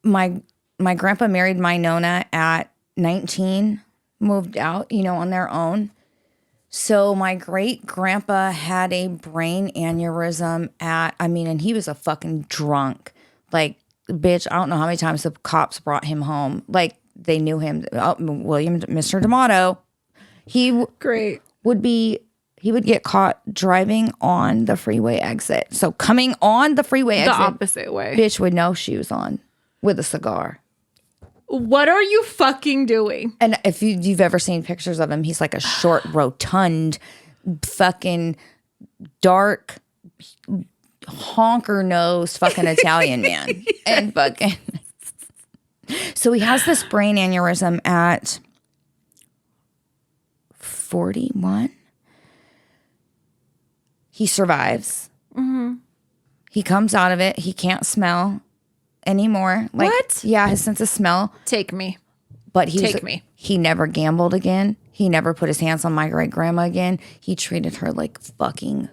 B: my grandpa married my Nona at 19, moved out, on their own. So my great grandpa had a brain aneurysm and he was a fucking drunk. Like, bitch, I don't know how many times the cops brought him home. Like, they knew him. William, Mr. D'Amato. He would get caught driving on the freeway exit. So coming on the freeway exit.
A: The opposite way.
B: Bitch with no shoes on with a cigar.
A: What are you fucking doing?
B: And if you've ever seen pictures of him, he's like a short, rotund, fucking dark, honker-nosed fucking Italian man. Yes. And fucking... So he has this brain aneurysm at 41. He survives. Mm-hmm. He comes out of it. He can't smell anymore. Like,
A: what?
B: Yeah, his sense of smell.
A: Take me.
B: But he never gambled again. He never put his hands on my great grandma again. He treated her like fucking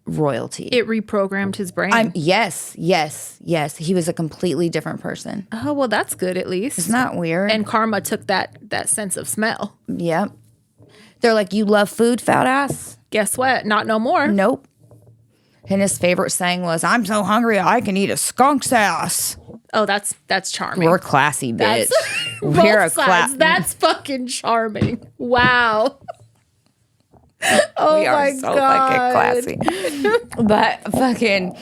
B: royalty.
A: It reprogrammed his brain.
B: Yes. He was a completely different person.
A: Oh, well, that's good at least.
B: Isn't that weird?
A: And karma took that sense of smell.
B: Yep. They're like, you love food, fat ass?
A: Guess what? Not no more.
B: Nope. And his favorite saying was, I'm so hungry I can eat a skunk's ass.
A: Oh, that's charming.
B: We're classy, bitch.
A: We're a class. That's fucking charming. Wow. Oh,
B: we are
A: my
B: so
A: God.
B: fucking classy. But fucking,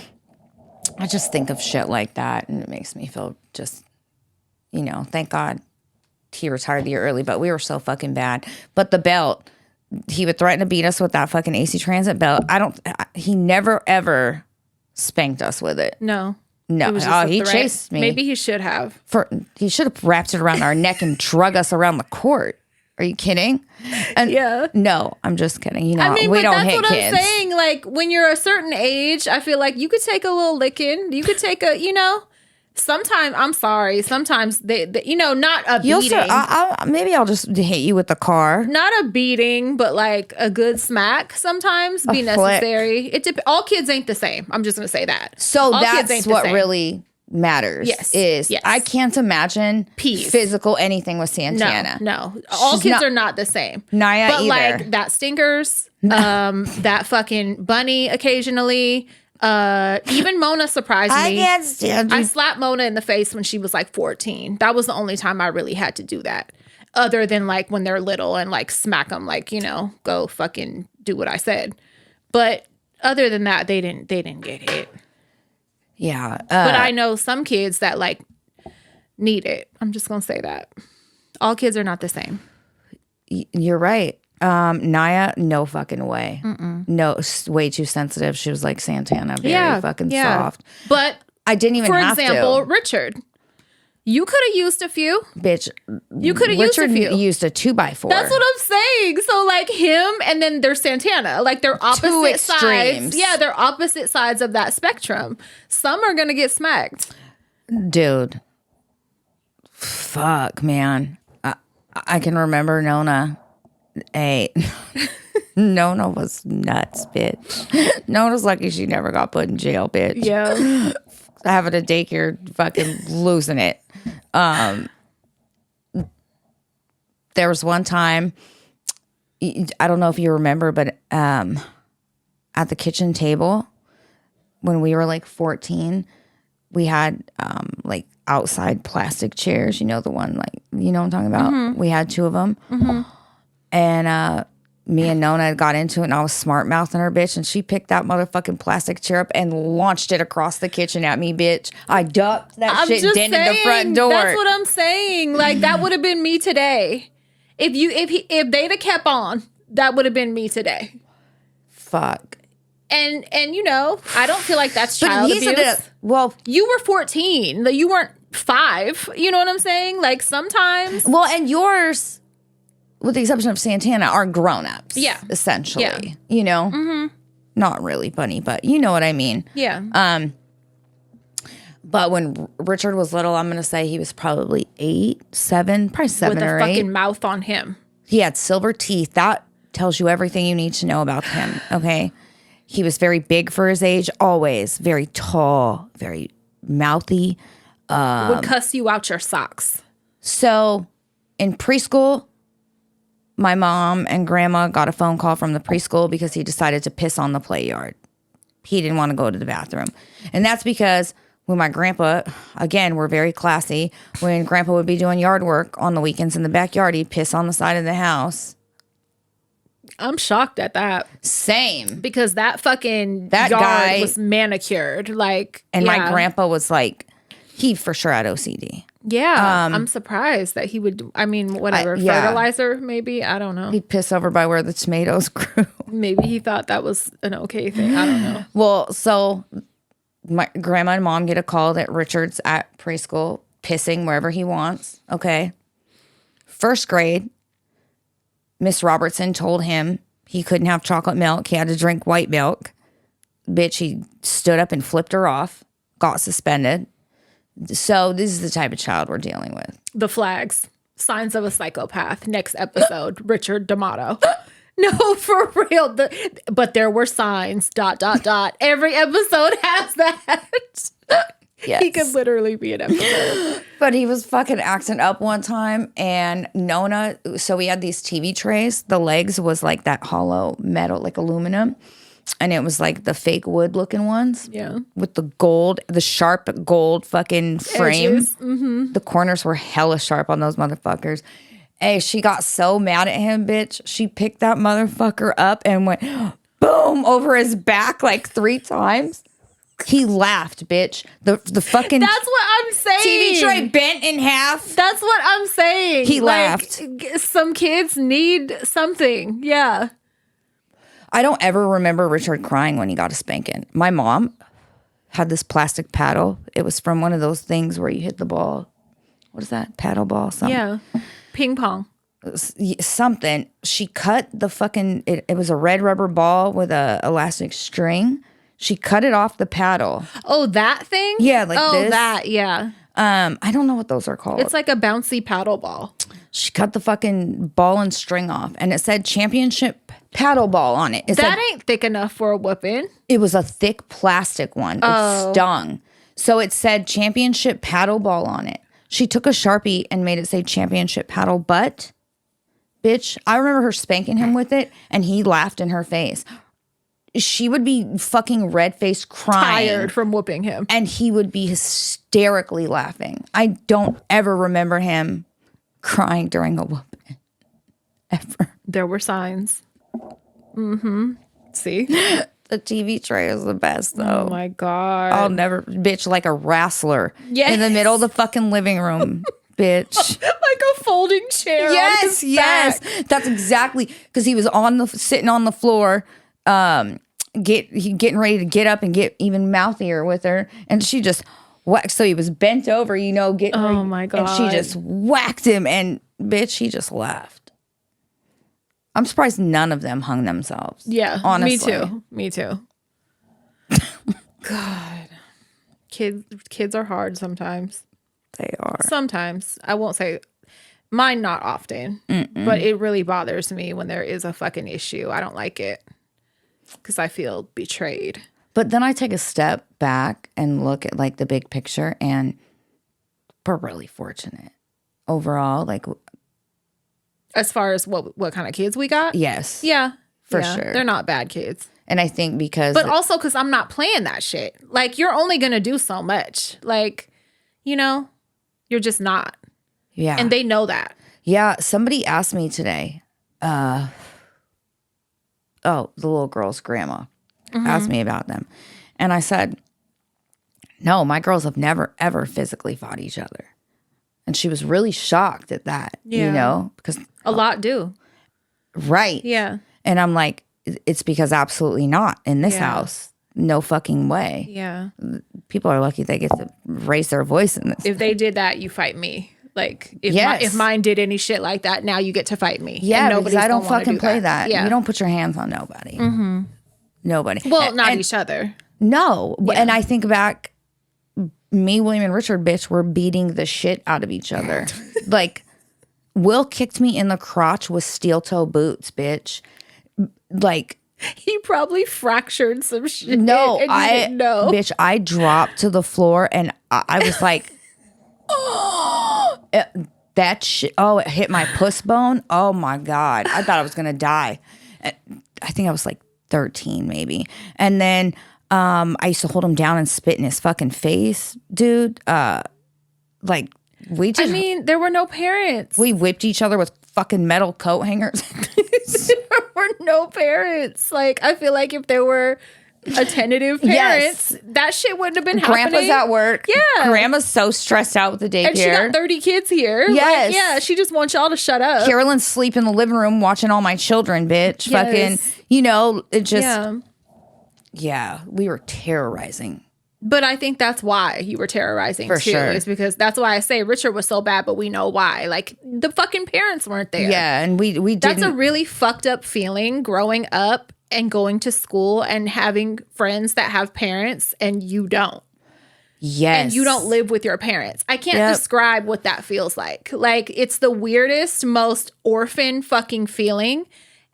B: I just think of shit like that and it makes me feel just, thank God he retired the year early, but we were so fucking bad. But the belt, he would threaten to beat us with that fucking AC Transit belt. He never ever spanked us with it.
A: No.
B: No,
A: It was just a
B: he
A: threat.
B: chased me.
A: Maybe he should have.
B: He should have wrapped it around our neck and drug us around the court. Are you kidding? And
A: Yeah.
B: No, I'm just kidding. You know,
A: I mean,
B: we
A: but
B: don't
A: that's
B: hit
A: what
B: kids.
A: I'm saying. Like, when you're a certain age, I feel like you could take a little licking. You could take a, sometimes, I'm sorry, sometimes they not a beating.
B: Maybe I'll just hit you with the car.
A: Not a beating, but like a good smack sometimes be necessary. All kids ain't the same. I'm just going to say that.
B: So
A: all kids
B: that's
A: ain't the
B: what
A: same.
B: really matters.
A: Yes.
B: I can't imagine physical anything with Santana.
A: No. All kids are not the same.
B: Naya
A: but
B: either.
A: like that stinkers, that fucking bunny occasionally. Even Mona surprised me.
B: I can't stand you.
A: I slapped Mona in the face when she was like 14. That was the only time I really had to do that. Other than like when they're little and like smack them, like, go fucking do what I said. But other than that, they didn't get hit.
B: Yeah.
A: But I know some kids that like need it. I'm just going to say that. All kids are not the same.
B: You're right. Naya, no fucking way. Mm-mm. No, way too sensitive. She was like Santana, very fucking soft.
A: But
B: I didn't even have to.
A: For example, Richard, you could have used a few.
B: Bitch,
A: you could have used a few.
B: Used a 2x4.
A: That's what I'm saying. So like him, and then there's Santana. Like they're opposite sides. Yeah, they're opposite sides of that spectrum. Some are gonna get smacked.
B: Dude, fuck, man. I can remember Nona. Nona was nuts, bitch. Nona's lucky she never got put in jail, bitch.
A: Yeah.
B: Having a daycare, fucking losing it. There was one time, I don't know if you remember, but at the kitchen table, when we were like 14, we had like outside plastic chairs, the one like, what I'm talking about? Mm-hmm. We had 2 of them. Mm-hmm. And me and Nona got into it, and I was smart mouthing her, bitch, and she picked that motherfucking plastic chair up and launched it across the kitchen at me, bitch. I ducked that shit, dented the front door.
A: That's what I'm saying. Like that would have been me today. If they'd have kept on, that would have been me today.
B: Fuck.
A: And I don't feel like that's child abuse.
B: Well,
A: you were 14. You weren't 5. You know what I'm saying? Like sometimes.
B: Well, and yours, with the exception of Santana, are grown-ups.
A: Yeah.
B: Essentially. Yeah. Mm-hmm. Not really funny, but you know what I mean.
A: Yeah.
B: But when Richard was little, I'm going to say he was probably 8, 7, probably 7
A: with
B: or 8.
A: With a fucking mouth on him.
B: He had silver teeth. That tells you everything you need to know about him, okay? He was very big for his age, always. Very tall, very mouthy.
A: Would cuss you out your socks.
B: So in preschool, my mom and grandma got a phone call from the preschool because he decided to piss on the play yard. He didn't want to go to the bathroom. And that's because when my grandpa, again, we're very classy, when grandpa would be doing yard work on the weekends in the backyard, he'd piss on the side of the house.
A: I'm shocked at that.
B: Same.
A: Because that yard guy was manicured. Like,
B: and my grandpa was like, he for sure had OCD.
A: Yeah. I'm surprised that he would, whatever, fertilizer maybe. I don't know.
B: He'd piss over by where the tomatoes grew.
A: Maybe he thought that was an okay thing. I don't know.
B: Well, so my grandma and mom get a call that Richard's at preschool pissing wherever he wants. Okay. 1st grade, Miss Robertson told him he couldn't have chocolate milk. He had to drink white milk. Bitch, he stood up and flipped her off, got suspended. So this is the type of child we're dealing with.
A: The flags. Signs of a psychopath. Next episode, Richard D'Amato. No, for real. But there were signs, ... Every episode has that. Yes. He could literally be an episode.
B: But he was fucking acting up one time, and Nona, so we had these TV trays. The legs was like that hollow metal, like aluminum. And it was like the fake wood looking ones.
A: Yeah.
B: With the sharp gold fucking frame.
A: Mm-hmm.
B: The corners were hella sharp on those motherfuckers. Hey, she got so mad at him, bitch. She picked that motherfucker up and went boom over his back like 3 times. He laughed, bitch. The fucking
A: That's what I'm saying.
B: TV tray bent in half.
A: That's what I'm saying.
B: He laughed.
A: Some kids need something. Yeah.
B: I don't ever remember Richard crying when he got a spanking. My mom had this plastic paddle. It was from one of those things where you hit the ball. What is that? Paddle ball? Something.
A: Yeah. Ping pong.
B: Something. She cut the fucking, it was a red rubber ball with a elastic string. She cut it off the paddle.
A: Oh, that thing?
B: Yeah, like
A: oh,
B: this.
A: that, yeah.
B: I don't know what those are called.
A: It's like a bouncy paddle ball.
B: She cut the fucking ball and string off, and it said championship paddle ball on it.
A: That ain't thick enough for a whooping.
B: It was a thick plastic one. It stung. So it said championship paddle ball on it. She took a Sharpie and made it say championship paddle butt. Bitch, I remember her spanking him with it, and he laughed in her face. She would be fucking red-faced crying.
A: Tired from whooping him.
B: And he would be hysterically laughing. I don't ever remember him crying during a whooping. Ever.
A: There were signs. Mm-hmm. See?
B: The TV tray is the best, though.
A: Oh, my God.
B: I'll never, bitch, like a wrestler.
A: Yes.
B: In the middle of the fucking living room, bitch.
A: Like a folding chair.
B: Yes, yes.
A: Back.
B: That's exactly, because he was sitting on the floor, getting ready to get up and get even mouthier with her, and she just whacked. So he was bent over, getting ready.
A: Oh my God.
B: And she just whacked him, and bitch, he just laughed. I'm surprised none of them hung themselves.
A: Yeah,
B: honestly.
A: Me too. God, kids are hard sometimes.
B: They are.
A: Sometimes. I won't say mine, not often, but it really bothers me when there is a fucking issue. I don't like it because I feel betrayed.
B: But then I take a step back and look at like the big picture, and we're really fortunate overall. Like,
A: as far as what kind of kids we got?
B: yes.
A: Yeah.
B: For sure.
A: They're not bad kids.
B: And I think because...
A: But also because I'm not playing that shit. Like, you're only going to do so much. Like, you're just not.
B: Yeah.
A: And they know that.
B: Yeah. Somebody asked me today, the little girl's grandma asked me about them. And I said, no, my girls have never, ever physically fought each other. And she was really shocked at that, because...
A: A lot do.
B: Right.
A: Yeah.
B: And I'm like, it's because absolutely not in this house. No fucking way.
A: Yeah.
B: People are lucky they get to raise their voice in this.
A: If they did that, you fight me. Like,
B: Yes.
A: if mine did any shit like that, now you get to fight me.
B: Yeah,
A: and
B: because I don't fucking play that.
A: Yeah.
B: You don't put your hands on nobody. Mm-hmm. Nobody.
A: Well, not each other.
B: No. And I think back, me, William, and Richard, bitch, were beating the shit out of each other. Like, Will kicked me in the crotch with steel toe boots, bitch. Like,
A: He probably fractured some shit.
B: no,
A: and you didn't know.
B: bitch, I dropped to the floor and I was like, that shit. Oh, it hit my puss bone. Oh my God. I thought I was going to die. I think I was like 13 maybe. And then I used to hold him down and spit in his fucking face, dude. Like,
A: there were no parents.
B: we whipped each other with fucking metal coat hangers.
A: There were no parents. Like, I feel like if there were attentive parents, that shit wouldn't have been happening.
B: Grandpa's at work.
A: Yeah.
B: Grandma's so stressed out with the daycare.
A: And she got 30 kids here.
B: Yes.
A: Like, yeah, she just wants y'all to shut up.
B: Carolyn's sleep in the living room watching all my children, bitch.
A: Yes.
B: Fucking, it just,
A: Yeah.
B: we were terrorizing.
A: But I think that's why you were terrorizing
B: For
A: too.
B: sure.
A: Is because that's why I say Richard was so bad, but we know why. Like, the fucking parents weren't there.
B: Yeah, and we didn't.
A: That's a really fucked up feeling growing up and going to school and having friends that have parents and you don't.
B: Yes.
A: And you don't live with your parents. I can't describe what that feels like. Like, it's the weirdest, most orphan fucking feeling.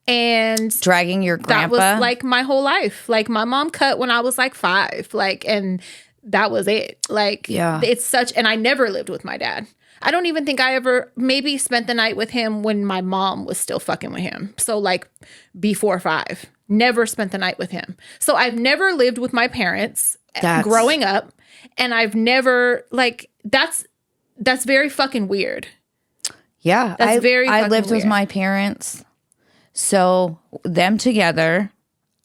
A: And
B: dragging your grandpa.
A: that was like my whole life. Like, my mom cut when I was like 5. Like, and that was it. Like, it's such, and I never lived with my dad. I don't even think I ever maybe spent the night with him when my mom was still fucking with him. So like before 5, never spent the night with him. So I've never lived with my parents growing up. And I've never that's very fucking weird.
B: Yeah.
A: That's very fucking
B: I lived
A: weird.
B: with my parents. So them together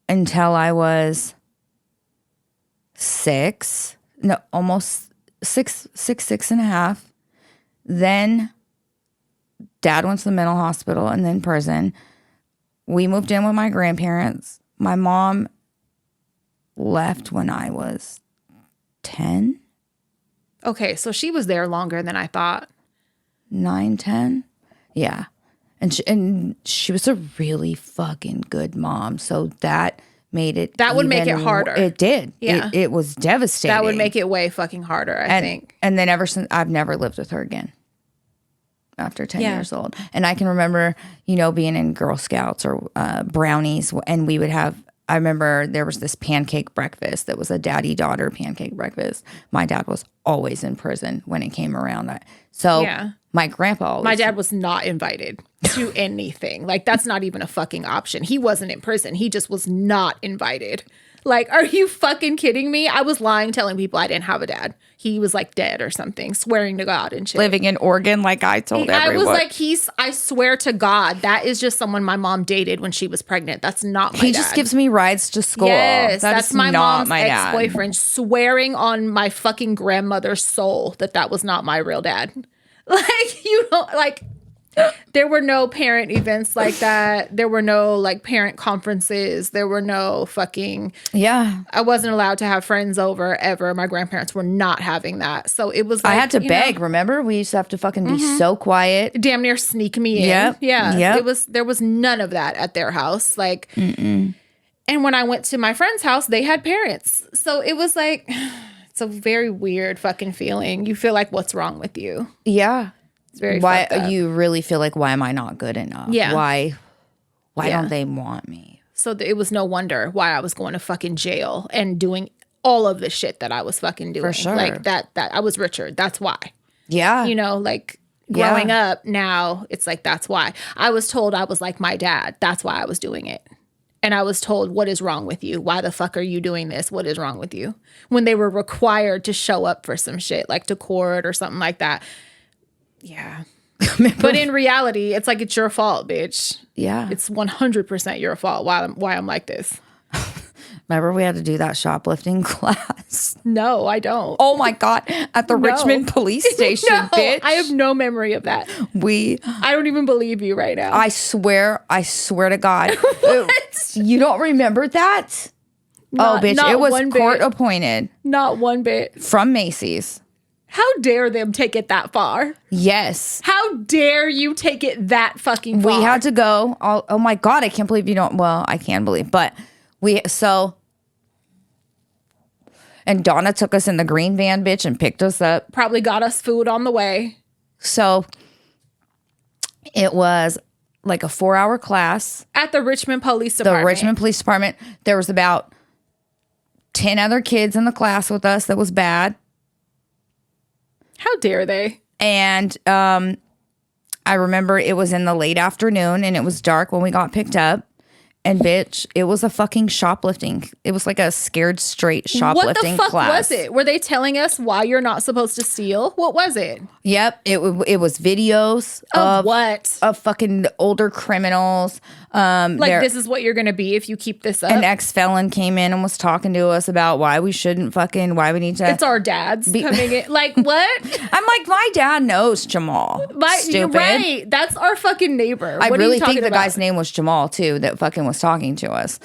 B: until I was 6. No, almost 6.5. Then dad went to the mental hospital and then prison. We moved in with my grandparents. My mom left when I was 10,
A: Okay, so she was there longer than I thought.
B: 9, 10. Yeah. And she was a really fucking good mom. So that made it
A: That would make it harder.
B: It did.
A: Yeah.
B: It was devastating.
A: That would make it way fucking harder, I think.
B: And then ever since, I've never lived with her again after 10
A: Yeah.
B: years old. And I can remember, being in Girl Scouts or brownies, and we would have, I remember there was this pancake breakfast that was a daddy-daughter pancake breakfast. My dad was always in prison when it came around. So my grandpa always...
A: My dad was not invited to anything. Like, that's not even a fucking option. He wasn't in prison. He just was not invited. Like, are you fucking kidding me? I was lying, telling people I didn't have a dad. He was like dead or something, swearing to God and shit.
B: Living in Oregon, like I told everyone.
A: I was like, I swear to God, that is just someone my mom dated when she was pregnant. That's not my dad.
B: He just gives me rides to school.
A: Yes, that's my mom's
B: my
A: ex-boyfriend, swearing on my fucking grandmother's soul that was not my real dad. Like, there were no parent events like that. There were no like parent conferences. There were no fucking...
B: Yeah.
A: I wasn't allowed to have friends over ever. My grandparents were not having that. So it was like...
B: I had to beg, remember? We used to have to fucking be so quiet.
A: Damn near sneak me in.
B: Yep.
A: Yeah.
B: Yep.
A: There was none of that at their house. Like... And when I went to my friend's house, they had parents. So it was like... It's a very weird fucking feeling. You feel like, what's wrong with you?
B: Yeah.
A: It's very
B: why
A: fucked up.
B: You really feel like, why am I not good enough?
A: Yeah.
B: Why don't they want me?
A: So it was no wonder why I was going to fucking jail and doing all of the shit that I was fucking doing.
B: For sure.
A: Like that I was Richard. That's why.
B: Yeah.
A: Like growing up now, it's like, that's why. I was told I was like my dad. That's why I was doing it. And I was told, what is wrong with you? Why the fuck are you doing this? What is wrong with you? When they were required to show up for some shit, like to court or something like that. Yeah. But in reality, it's like, it's your fault, bitch.
B: Yeah.
A: It's 100% your fault why I'm like this.
B: Remember we had to do that shoplifting class?
A: No, I don't.
B: Oh my God. At the Richmond police station,
A: No,
B: bitch.
A: I have no memory of that. I don't even believe you right now.
B: I swear to God.
A: What?
B: You don't remember that? Bitch, it was court appointed.
A: Not one bit.
B: From Macy's.
A: How dare them take it that far?
B: Yes.
A: How dare you take it that fucking far?
B: We had to go. Oh my God, I can't believe you don't. Well, I can believe, but and Donna took us in the green van, bitch, and picked us up.
A: Probably got us food on the way.
B: So it was like a 4-hour class.
A: At the Richmond Police Department.
B: The Richmond Police Department. There was about 10 other kids in the class with us that was bad.
A: How dare they?
B: And I remember it was in the late afternoon and it was dark when we got picked up. And bitch, it was a fucking shoplifting. It was like a scared straight shoplifting class.
A: What the fuck was it? Were they telling us why you're not supposed to steal? What was it?
B: Yep. It was videos
A: of what?
B: Of fucking older criminals.
A: This is what you're going to be if you keep this up.
B: An ex-felon came in and was talking to us about why we why we need to.
A: It's our dads coming in. Like, what?
B: I'm like, my dad knows Jamal. Stupid.
A: Right. That's our fucking neighbor.
B: I really think the guy's name was Jamal too, that fucking was talking to us.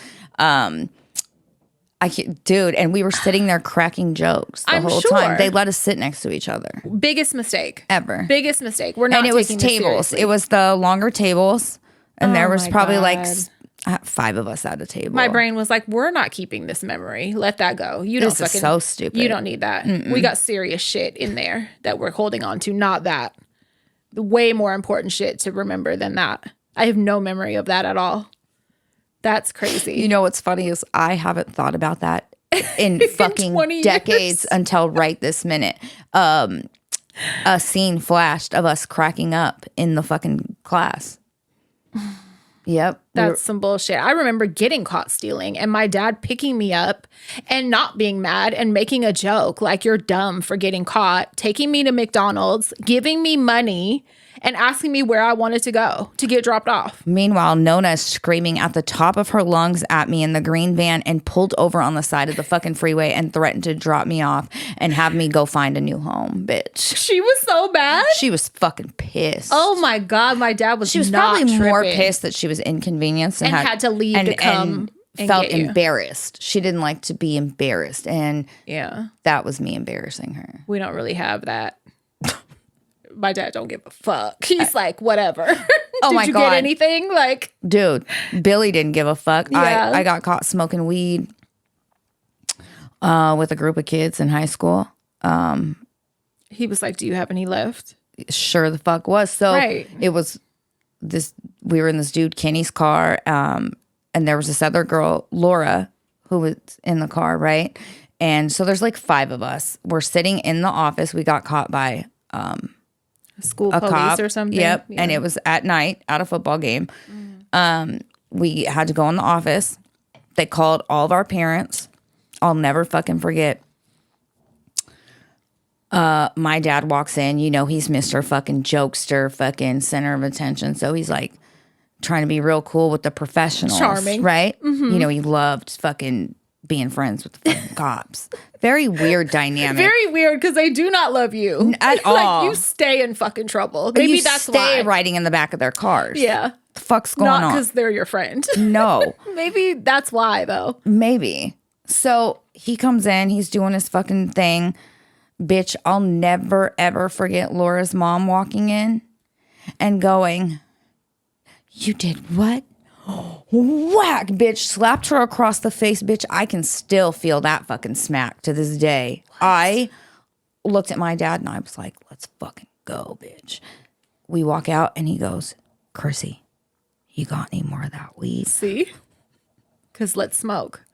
B: Dude, and we were sitting there cracking jokes the whole time. They let us sit next to each other.
A: Biggest mistake
B: ever.
A: Biggest mistake. We're not.
B: And it was tables. It was the longer tables, and there was probably like 5 of us at a table.
A: My brain was like, "We're not keeping this memory. Let that go. You don't.
B: This is so stupid.
A: You don't need that. We got serious shit in there that we're holding on to. Not that. Way more important shit to remember than that. I have no memory of that at all." That's crazy.
B: You know what's funny is I haven't thought about that in fucking decades until right this minute. A scene flashed of us cracking up in the fucking class. Yep.
A: That's some bullshit. I remember getting caught stealing and my dad picking me up and not being mad and making a joke like, you're dumb for getting caught, taking me to McDonald's, giving me money, and asking me where I wanted to go to get dropped off.
B: Meanwhile, Nona is screaming at the top of her lungs at me in the green van and pulled over on the side of the fucking freeway and threatened to drop me off and have me go find a new home, bitch.
A: She was so bad?
B: She was fucking pissed.
A: Oh my God, my dad was
B: She was
A: not
B: probably
A: tripping.
B: more pissed that she was inconvenienced and
A: had to leave to come.
B: And felt
A: get you.
B: embarrassed. She didn't like to be embarrassed. And
A: Yeah.
B: that was me embarrassing her.
A: We don't really have that. My dad don't give a fuck. He's like, whatever.
B: Oh
A: Did
B: my
A: you
B: God.
A: get anything? Like,
B: Dude, Billy didn't give a fuck.
A: Yeah.
B: I got caught smoking weed with a group of kids in high school.
A: he was like, do you have any left?
B: Sure the fuck was. So
A: Right.
B: it was this, we were in this dude Kenny's car, and there was this other girl, Laura, who was in the car, right? And so there's like 5 of us. We're sitting in the office. We got caught by
A: School
B: a
A: police
B: cop
A: or something?
B: Yep.
A: Yeah.
B: And it was at night at a football game. We had to go in the office. They called all of our parents. I'll never fucking forget. My dad walks in, you know, he's Mr. fucking jokester, fucking center of attention. So he's like trying to be real cool with the professionals.
A: Charming.
B: Right? You know, he loved fucking being friends with the fucking cops. Very weird dynamic.
A: Very weird because they do not love you
B: At all.
A: Like, you stay in fucking trouble. Maybe
B: you
A: that's
B: stay
A: why.
B: riding in the back of their cars.
A: Yeah.
B: The fuck's going
A: Not
B: on?
A: because they're your friend.
B: No.
A: Maybe that's why, though.
B: Maybe. So he comes in, he's doing his fucking thing. Bitch, I'll never, ever forget Laura's mom walking in and going, you did what? Whack, bitch. Slapped her across the face, bitch. I can still feel that fucking smack to this day. What? I looked at my dad and I was like, let's fucking go, bitch. We walk out and he goes, Chrissy, you got any more of that weed?
A: See? Because let's smoke.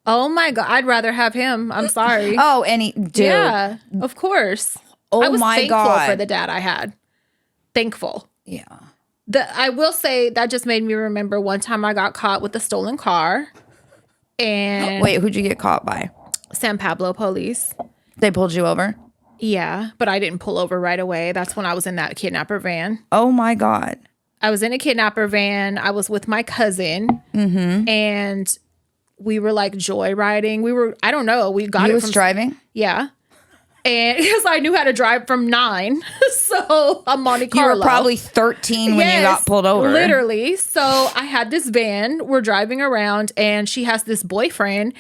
A: Oh my God. I'd rather have him. I'm sorry.
B: Oh, and he, dude.
A: Yeah, of course.
B: Oh
A: I was
B: my
A: thankful
B: God.
A: for the dad I had. Thankful.
B: Yeah.
A: I will say that just made me remember one time I got caught with a stolen car. And
B: Wait, who'd you get caught by?
A: San Pablo police.
B: They pulled you over?
A: Yeah, but I didn't pull over right away. That's when I was in that kidnapper van.
B: Oh my God.
A: I was in a kidnapper van. I was with my cousin. And we were like joyriding. I don't know. We got
B: You
A: it
B: was
A: from
B: driving?
A: Yeah. And because I knew how to drive from 9. So I'm Monte
B: You
A: Carlo.
B: were probably 13 when you
A: Yes,
B: got pulled over.
A: Literally. So I had this van. We're driving around and she has this boyfriend.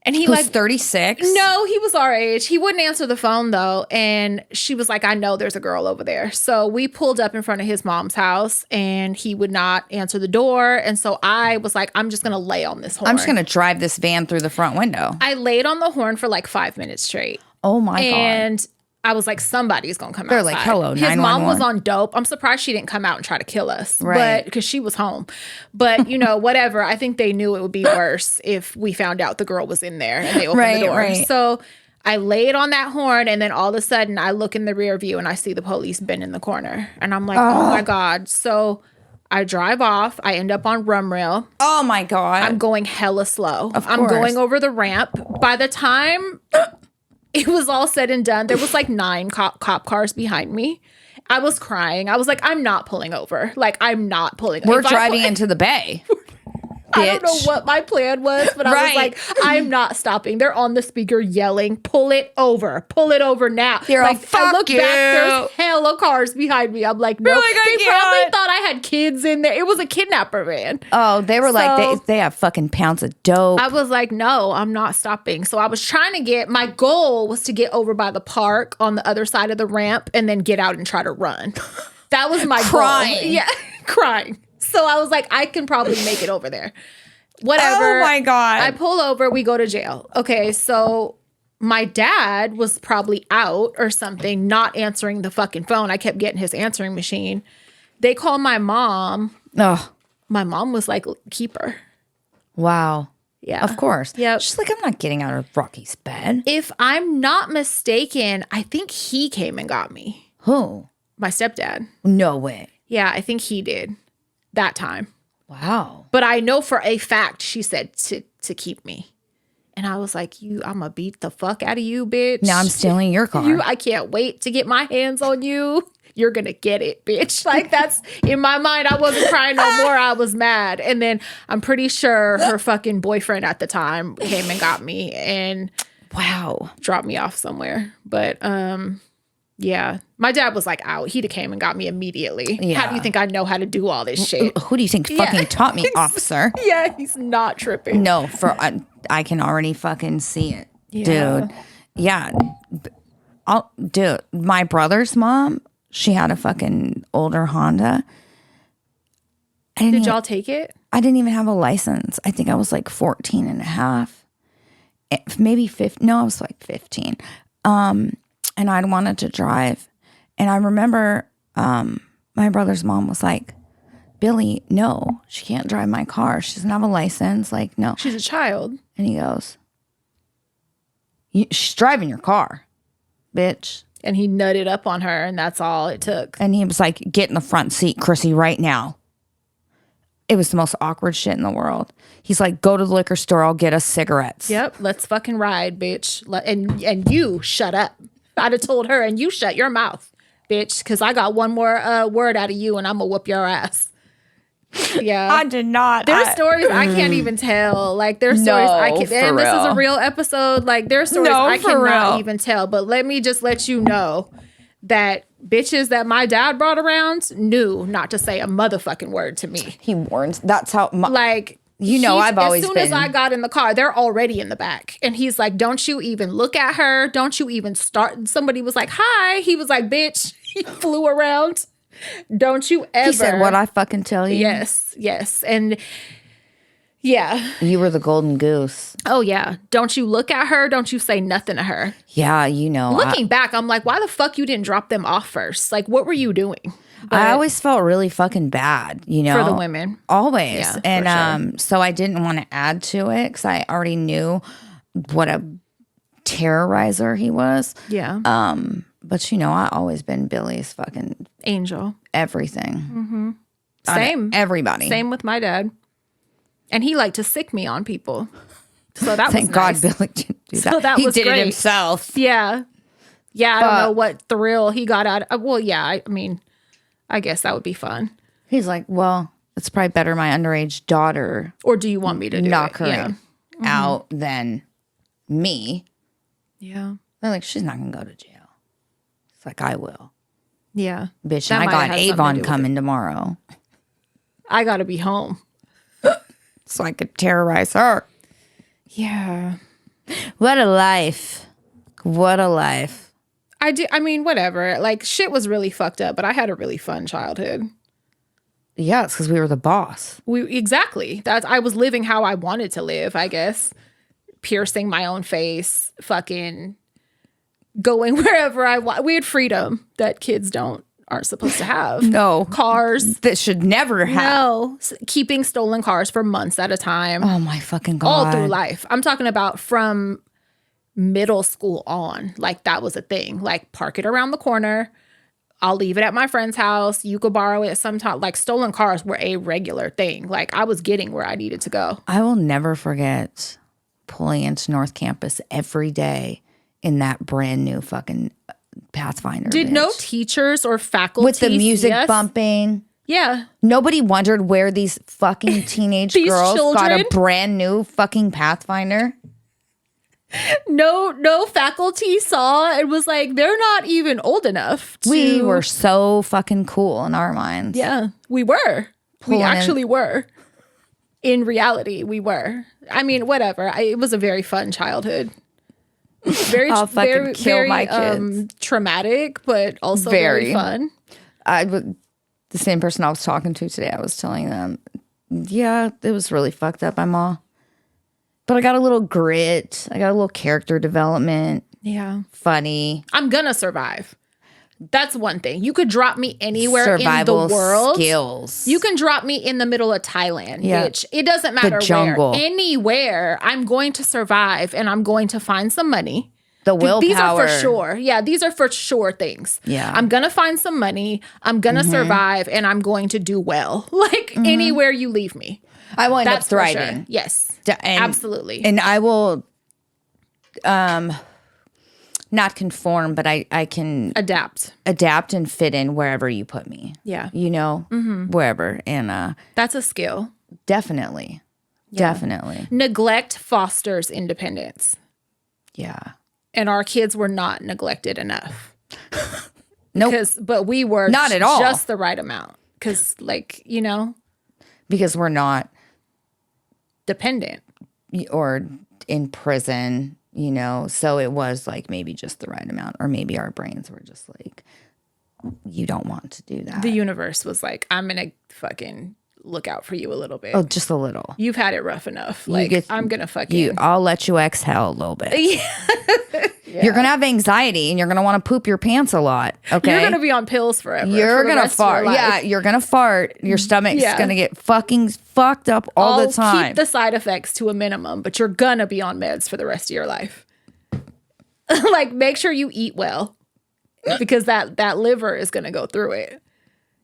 A: And he
B: Who's
A: like
B: 36?
A: No, he was our age. He wouldn't answer the phone though. And she was like, I know there's a girl over there. So we pulled up in front of his mom's house and he would not answer the door. And so I was like, I'm just going to lay on this horn.
B: I'm just going to drive this van through the front window.
A: I laid on the horn for like 5 minutes straight.
B: Oh my God.
A: And I was like, somebody's going to come
B: They're
A: outside.
B: like, hello,
A: His mom
B: 911.
A: was on dope. I'm surprised she didn't come out and try to kill us.
B: Right.
A: But because she was home. But, you know, whatever. I think they knew it would be worse if we found out the girl was in there and they opened the door.
B: Right.
A: So I laid on that horn and then all of a sudden I look in the rear view and I see the police been in the corner. And I'm like, oh my God. So I drive off. I end up on Rum Rail.
B: Oh my God.
A: I'm going hella slow.
B: Of
A: I'm
B: course.
A: going over the ramp. By the time it was all said and done, there was like 9 cop cars behind me. I was crying. I was like, I'm not pulling over. Like, I'm not pulling over.
B: We're driving into the bay.
A: I don't know
B: bitch.
A: what my plan was, but I was
B: Right.
A: like, I'm not stopping. They're on the speaker yelling, pull it over now.
B: You're
A: like,
B: all, "Fuck
A: I look
B: you."
A: back, there's hella cars behind me. I'm like, no.
B: You're like, "I
A: They probably
B: can't."
A: thought I had kids in there. It was a kidnapper van.
B: Oh, they were like,
A: So-
B: they have fucking pounds of dope.
A: I was like, no, I'm not stopping. So I was trying to my goal was to get over by the park on the other side of the ramp and then get out and try to run. That was my
B: Crying.
A: goal. Yeah, crying. So I was like, I can probably make it over there. Whatever.
B: Oh my God.
A: I pull over, we go to jail. Okay, so my dad was probably out or something, not answering the fucking phone. I kept getting his answering machine. They called my mom.
B: Oh,
A: My mom was like, keep her.
B: wow.
A: Yeah.
B: Of course.
A: Yep.
B: She's like, I'm not getting out of Rocky's bed.
A: If I'm not mistaken, I think he came and got me.
B: Who?
A: My stepdad.
B: No way.
A: Yeah, I think he did that time.
B: Wow.
A: But I know for a fact she said to keep me. And I was like, I'm going to beat the fuck out of you, bitch.
B: Now I'm stealing your car.
A: I can't wait to get my hands on you. You're going to get it, bitch. Like, that's in my mind. I wasn't crying no more. I was mad. And then I'm pretty sure her fucking boyfriend at the time came and got me and
B: Wow.
A: dropped me off somewhere. But, Yeah. My dad was like out. He'd have came and got me immediately.
B: Yeah.
A: How do you think I know how to do all this shit?
B: Who do you think fucking taught me, officer?
A: Yeah, he's not tripping.
B: No, I can already fucking see it, dude. Yeah. Dude, my brother's mom, she had a fucking older Honda.
A: Did y'all take it?
B: I didn't even have a license. I think I was like 14 and a half. Maybe 15. No, I was like 15. And I wanted to drive. And I remember my brother's mom was like, Billy, no, she can't drive my car. She doesn't have a license. Like, no.
A: She's a child.
B: And he goes, she's driving your car, bitch.
A: And he nutted up on her, and that's all it took.
B: And he was like, get in the front seat, Chrissy, right now. It was the most awkward shit in the world. He's like, go to the liquor store. I'll get us cigarettes.
A: Yep. Let's fucking ride, bitch. And you shut up. I'd have told her, and you shut your mouth, bitch, because I got one more word out of you, and I'm going to whoop your ass. Yeah.
B: I did not.
A: There's stories I can't even tell. Like, there's stories I can't. And this is a real episode. Like, there's stories I cannot even tell. But let me just let you know that bitches that my dad brought around knew not to say a motherfucking word to me.
B: He warns. That's how.
A: Like,
B: I've always been.
A: As soon as I got in the car, they're already in the back. And he's like, don't you even look at her. Don't you even start. Somebody was like, hi. He was like, bitch. He flew around. Don't you ever.
B: He said, what I fucking tell you?
A: Yes, yes. And yeah.
B: You were the golden goose.
A: Oh, yeah. Don't you look at her. Don't you say nothing to her.
B: Yeah, you know.
A: Looking back, I'm like, why the fuck you didn't drop them off first? Like, what were you doing? But
B: I always felt really fucking bad, you know.
A: For the women.
B: Always.
A: Yeah,
B: and so I didn't want to add to it because I already knew what a terrorizer he was.
A: Yeah.
B: But, you know, I always been Billy's fucking
A: angel.
B: Everything.
A: Mm-hmm. Same.
B: Everybody.
A: Same with my dad. And he liked to sick me on people. So that
B: Thank
A: was
B: God
A: nice.
B: Billy didn't do that.
A: So that
B: he
A: was
B: did
A: great.
B: it himself.
A: Yeah. Yeah, I don't know what thrill he got out of. Well, yeah, I mean, I guess that would be fun.
B: He's like, well, it's probably better my underage daughter.
A: Or do you want me to
B: knock
A: do it?
B: her out than me?
A: Yeah.
B: They're like, she's not going to go to jail. It's like, I will.
A: Yeah.
B: Bitch, and I got Avon coming tomorrow.
A: I got to be home.
B: So I could terrorize her.
A: Yeah.
B: What a life. What a life.
A: I mean, whatever. Like, shit was really fucked up, but I had a really fun childhood.
B: Yeah, it's because we were the boss.
A: Exactly. I was living how I wanted to live, I guess. Piercing my own face, fucking going wherever I want. We had freedom that kids aren't supposed to have.
B: No.
A: Cars.
B: That should never have.
A: No. Keeping stolen cars for months at a time.
B: Oh my fucking God.
A: All through life. I'm talking about from middle school on. Like, that was a thing. Like, park it around the corner. I'll leave it at my friend's house. You could borrow it sometime. Like, stolen cars were a regular thing. Like, I was getting where I needed to go.
B: I will never forget pulling into North Campus every day in that brand new fucking Pathfinder.
A: Did
B: bitch.
A: no teachers or faculty
B: with the music bumping?
A: Yeah.
B: Nobody wondered where these fucking teenage girls got a brand new fucking Pathfinder.
A: No faculty saw and was like, they're not even old enough to...
B: We were so fucking cool in our minds.
A: Yeah, we were. We actually were. In reality, we were. I mean, whatever. It was a very fun childhood.
B: I'll fucking kill my kids.
A: Traumatic, but also very fun.
B: The same person I was talking to today, I was telling them, yeah, it was really fucked up. But I got a little grit. I got a little character development.
A: Yeah.
B: Funny.
A: I'm gonna survive. That's one thing. You could drop me anywhere
B: Survival
A: in the world.
B: Skills.
A: You can drop me in the middle of Thailand, bitch. It doesn't matter where. Anywhere, I'm going to survive and I'm going to find some money.
B: The willpower.
A: These are for sure. Yeah, these are for sure things.
B: Yeah.
A: I'm going to find some money. I'm going to survive and I'm going to do well. Like anywhere you leave me.
B: I will end up thriving.
A: Sure. Yes. Absolutely.
B: And I will not conform, but I can
A: adapt
B: and fit in wherever you put me.
A: Yeah.
B: You know, wherever. And
A: that's a skill.
B: Definitely. Yeah. Definitely.
A: Neglect fosters independence.
B: Yeah.
A: And our kids were not neglected enough.
B: Nope.
A: But we were
B: Not at all.
A: just the right amount. Because, like, you know,
B: because we're not
A: dependent
B: or in prison, you know. So it was like maybe just the right amount, or maybe our brains were just like, you don't want to do that.
A: The universe was like, I'm going to fucking look out for you a little bit.
B: Oh, just a little.
A: You've had it rough enough. Like, I'm going to fucking...
B: I'll let you exhale a little bit. Yeah. You're going to have anxiety and you're going to want to poop your pants a lot. Okay.
A: You're going to be on pills forever.
B: You're going to fart. Yeah. You're going to fart. Your stomach's going to get fucking fucked up all the time.
A: Keep the side effects to a minimum, but you're going to be on meds for the rest of your life. Like, make sure you eat well, because that liver is going to go through it.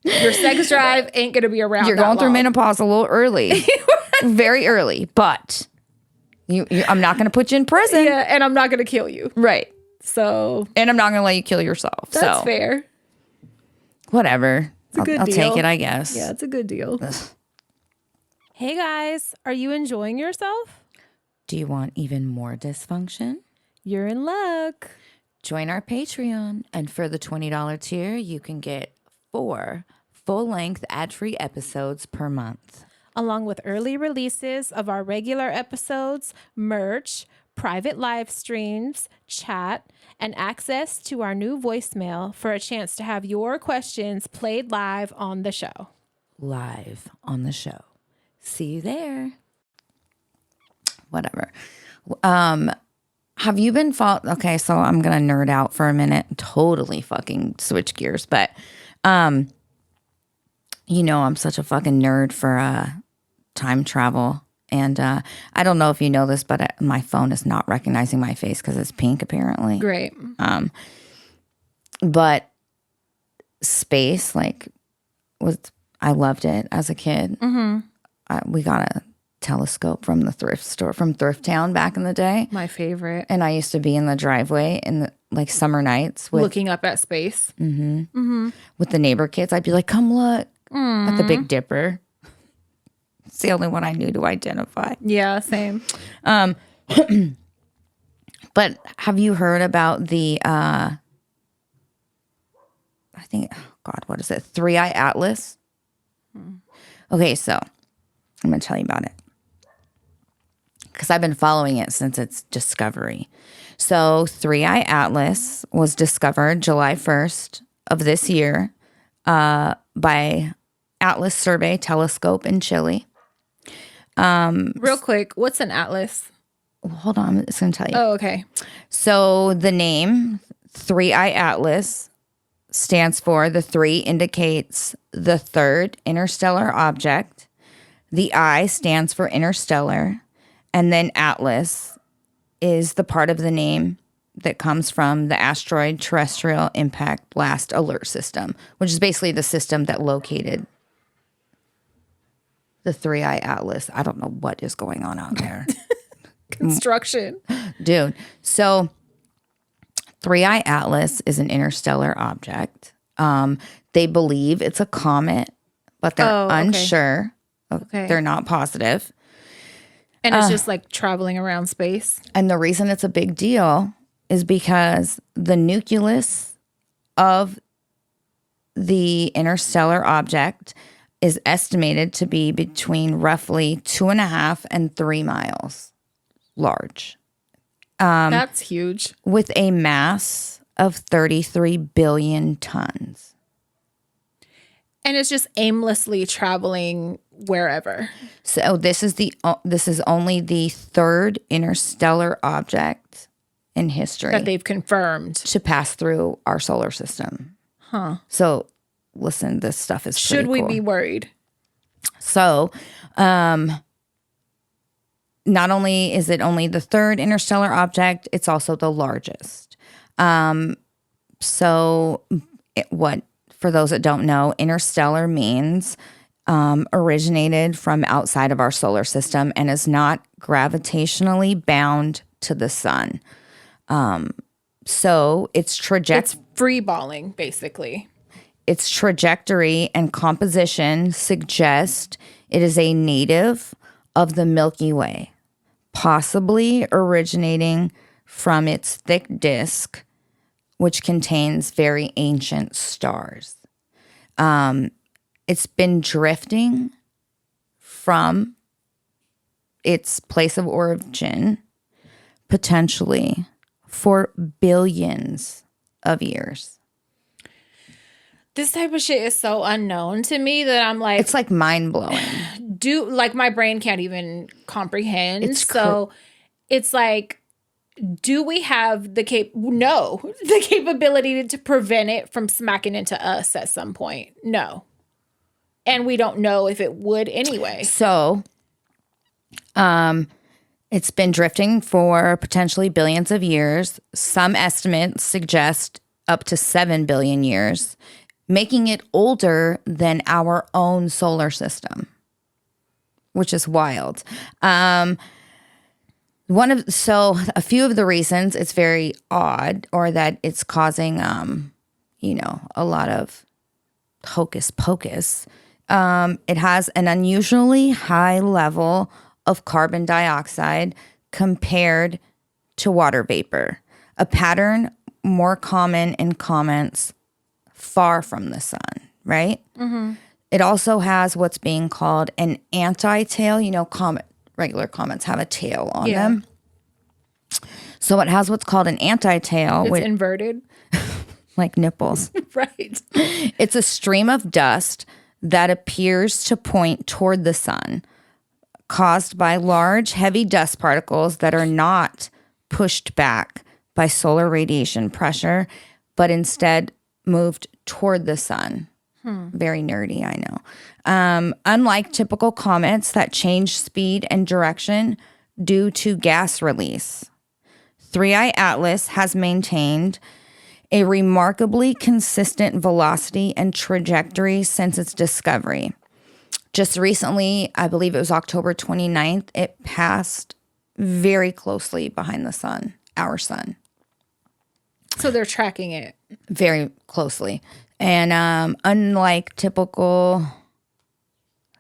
A: Your sex drive ain't going to be around.
B: You're going through menopause a little early. Very early. But I'm not going to put you in prison.
A: Yeah, and I'm not going to kill you.
B: Right.
A: So.
B: And I'm not going to let you kill yourself.
A: That's fair.
B: Whatever.
A: It's a good
B: I'll
A: deal.
B: take it, I guess.
A: Yeah, it's a good deal. Hey guys, are you enjoying yourself?
B: Do you want even more dysfunction?
A: You're in luck.
B: Join our Patreon, and for the $20 tier, you can get 4 full-length ad-free episodes per month,
A: along with early releases of our regular episodes, merch, private live streams, chat, and access to our new voicemail for a chance to have your questions played live on the show.
B: Live on the show. See you there. Whatever. Have you been okay, so I'm going to nerd out for a minute. Totally fucking switch gears. But, you know, I'm such a fucking nerd for time travel. And I don't know if you know this, but my phone is not recognizing my face because it's pink, apparently.
A: Great.
B: But space, like, I loved it as a kid.
A: Mm-hmm.
B: We got a telescope from the thrift store, from Thrift Town back in the day.
A: My favorite.
B: And I used to be in the driveway in the, like, summer nights
A: looking up at space.
B: Mm-hmm. Mm-hmm. With the neighbor kids. I'd be like, come look at the Big Dipper. It's the only one I knew to identify.
A: Yeah, same.
B: But have you heard about the I think, oh God, what is it? 3-Eye Atlas? Okay, so I'm going to tell you about it, because I've been following it since its discovery. So 3-Eye Atlas was discovered July 1st of this year by Atlas Survey Telescope in Chile.
A: Real quick, what's an atlas?
B: Hold on, I'm just going to tell you.
A: Oh, okay.
B: So the name 3-Eye Atlas stands for, the 3 indicates the third interstellar object. The I stands for interstellar. And then Atlas is the part of the name that comes from the Asteroid Terrestrial Impact Blast Alert System, which is basically the system that located the 3-Eye Atlas. I don't know what is going on out there.
A: Construction.
B: Dude. So 3-Eye Atlas is an interstellar object. They believe it's a comet, but they're unsure.
A: Okay.
B: They're not positive.
A: And it's just like traveling around space.
B: And the reason it's a big deal is because the nucleus of the interstellar object is estimated to be between roughly 2.5 and 3 miles large.
A: That's huge.
B: With a mass of 33 billion tons.
A: And it's just aimlessly traveling wherever.
B: So this is only the third interstellar object in history
A: that they've confirmed
B: to pass through our solar system.
A: Huh.
B: So listen, this stuff is pretty
A: Should we
B: cool.
A: be worried?
B: So, not only is it only the third interstellar object, it's also the largest. For those that don't know, interstellar means originated from outside of our solar system and is not gravitationally bound to the sun. So its
A: free balling, basically.
B: Its trajectory and composition suggest it is a native of the Milky Way, possibly originating from its thick disk which contains very ancient stars. It's been drifting from its place of origin potentially for billions of years.
A: This type of shit is so unknown to me that I'm like,
B: It's like mind blowing.
A: like my brain can't even comprehend. It's like, do we have the capability to prevent it from smacking into us at some point? No. And we don't know if it would anyway.
B: So, it's been drifting for potentially billions of years. Some estimates suggest up to 7 billion years, making it older than our own solar system, which is wild. A few of the reasons it's very odd, or that it's causing, a lot of hocus pocus. It has an unusually high level of carbon dioxide compared to water vapor, a pattern more common in comets far from the sun, right? Mm-hmm. It also has what's being called an anti-tail. Regular comets have a tail on them. So it has what's called an anti-tail.
A: It's inverted.
B: Like nipples.
A: Right.
B: It's a stream of dust that appears to point toward the sun, caused by large, heavy dust particles that are not pushed back by solar radiation pressure, but instead moved toward the sun. Very nerdy, I know. Unlike typical comets that change speed and direction due to gas release, 3I Atlas has maintained a remarkably consistent velocity and trajectory since its discovery. Just recently, I believe it was October 29th, it passed very closely behind the sun, our sun.
A: So they're tracking it.
B: Very closely. And unlike typical,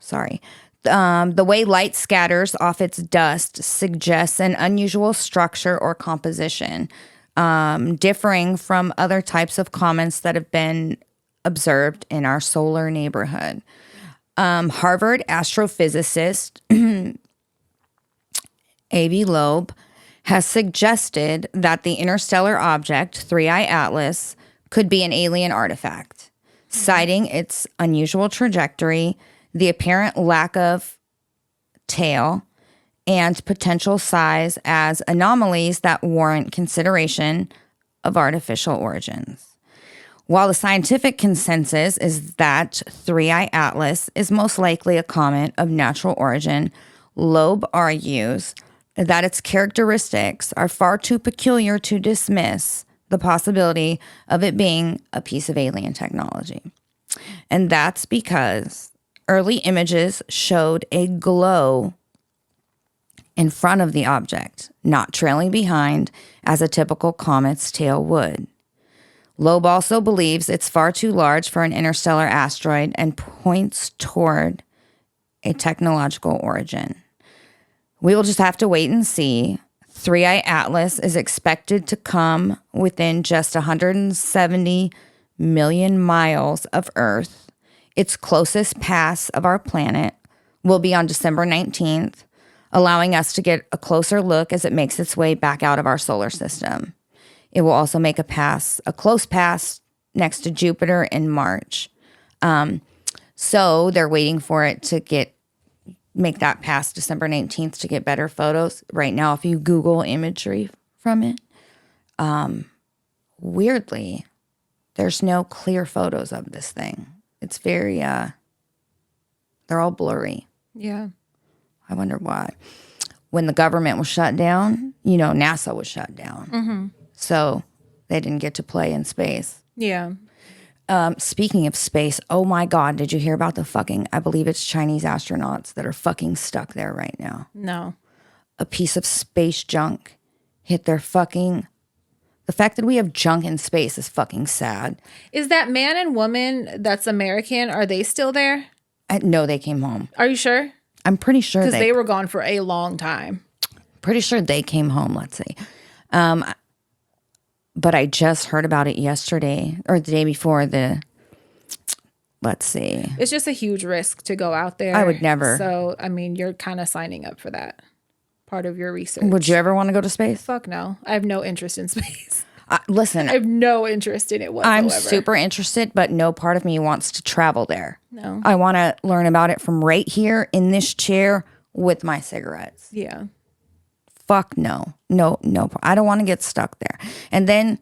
B: the way light scatters off its dust suggests an unusual structure or composition, differing from other types of comets that have been observed in our solar neighborhood. Harvard astrophysicist A.B. Loeb has suggested that the interstellar object 3I Atlas could be an alien artifact, citing its unusual trajectory, the apparent lack of tail, and potential size as anomalies that warrant consideration of artificial origins. While the scientific consensus is that 3I Atlas is most likely a comet of natural origin, Loeb argues that its characteristics are far too peculiar to dismiss the possibility of it being a piece of alien technology. And that's because early images showed a glow in front of the object, not trailing behind as a typical comet's tail would. Loeb also believes it's far too large for an interstellar asteroid and points toward a technological origin. We will just have to wait and see. 3I Atlas is expected to come within just 170 million miles of Earth. Its closest pass of our planet will be on December 19th, allowing us to get a closer look as it makes its way back out of our solar system. It will also make a close pass next to Jupiter in March. So they're waiting for it to make that pass December 19th to get better photos. Right now, if you Google imagery from it, weirdly, there's no clear photos of this thing. It's very, they're all blurry.
A: Yeah.
B: I wonder why. When the government was shut down, NASA was shut down. Mm-hmm. So they didn't get to play in space.
A: Yeah.
B: Speaking of space, oh my God, did you hear about I believe it's Chinese astronauts that are fucking stuck there right now?
A: No.
B: A piece of space junk hit their the fact that we have junk in space is fucking sad.
A: Is that man and woman that's American, are they still there?
B: No, they came home.
A: Are you sure?
B: I'm pretty sure
A: because they were gone for a long time.
B: Pretty sure they came home, let's see. but I just heard about it yesterday or the day before. Let's see.
A: It's just a huge risk to go out there.
B: I would never.
A: So, I mean, you're kind of signing up for that part of your research.
B: Would you ever want to go to space?
A: Fuck no. I have no interest in space.
B: Listen,
A: I have no interest in it whatsoever.
B: I'm super interested, but no part of me wants to travel there.
A: No.
B: I want to learn about it from right here in this chair with my cigarettes.
A: Yeah.
B: Fuck no. No. I don't want to get stuck there. And then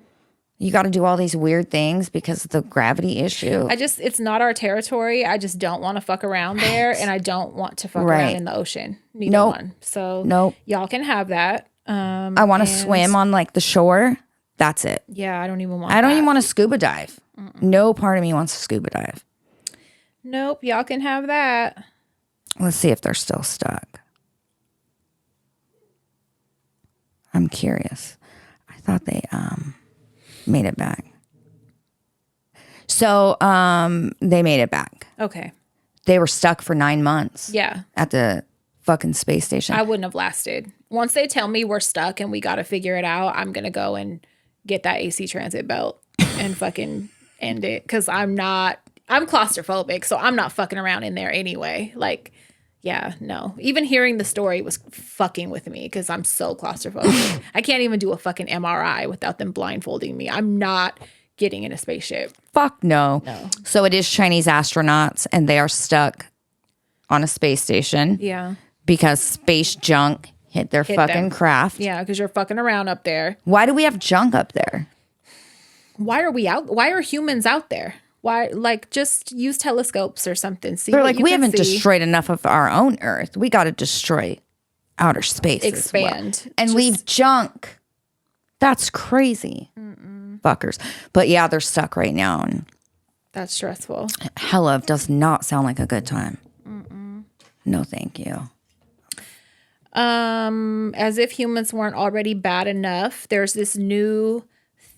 B: you got to do all these weird things because of the gravity issue.
A: It's not our territory. I just don't want to fuck around there, and I don't want to fuck around in the ocean. Neither one. So y'all can have that.
B: I want to swim on like the shore. That's it.
A: Yeah, I don't even want
B: I don't even want to scuba dive. No part of me wants to scuba dive.
A: Nope, y'all can have that.
B: Let's see if they're still stuck. I'm curious. I thought they made it back. So they made it back.
A: Okay.
B: They were stuck for 9 months.
A: Yeah.
B: At the fucking space station.
A: I wouldn't have lasted. Once they tell me we're stuck and we got to figure it out, I'm going to go and get that AC transit belt and fucking end it. Because I'm claustrophobic, so I'm not fucking around in there anyway. Like, yeah, no. Even hearing the story was fucking with me because I'm so claustrophobic. I can't even do a fucking MRI without them blindfolding me. I'm not getting in a spaceship.
B: Fuck no. So it is Chinese astronauts and they are stuck on a space station.
A: Yeah.
B: Because space junk hit their fucking craft.
A: Yeah, because you're fucking around up there.
B: Why do we have junk up there?
A: Why are we out? Why are humans out there? Why, like, just use telescopes or something. See,
B: they're like, we haven't destroyed enough of our own Earth. We got to destroy outer space,
A: expand,
B: and leave junk. That's crazy, fuckers. But yeah, they're stuck right now, and
A: that's stressful.
B: Hella does not sound like a good time. No, thank you.
A: As if humans weren't already bad enough, there's this new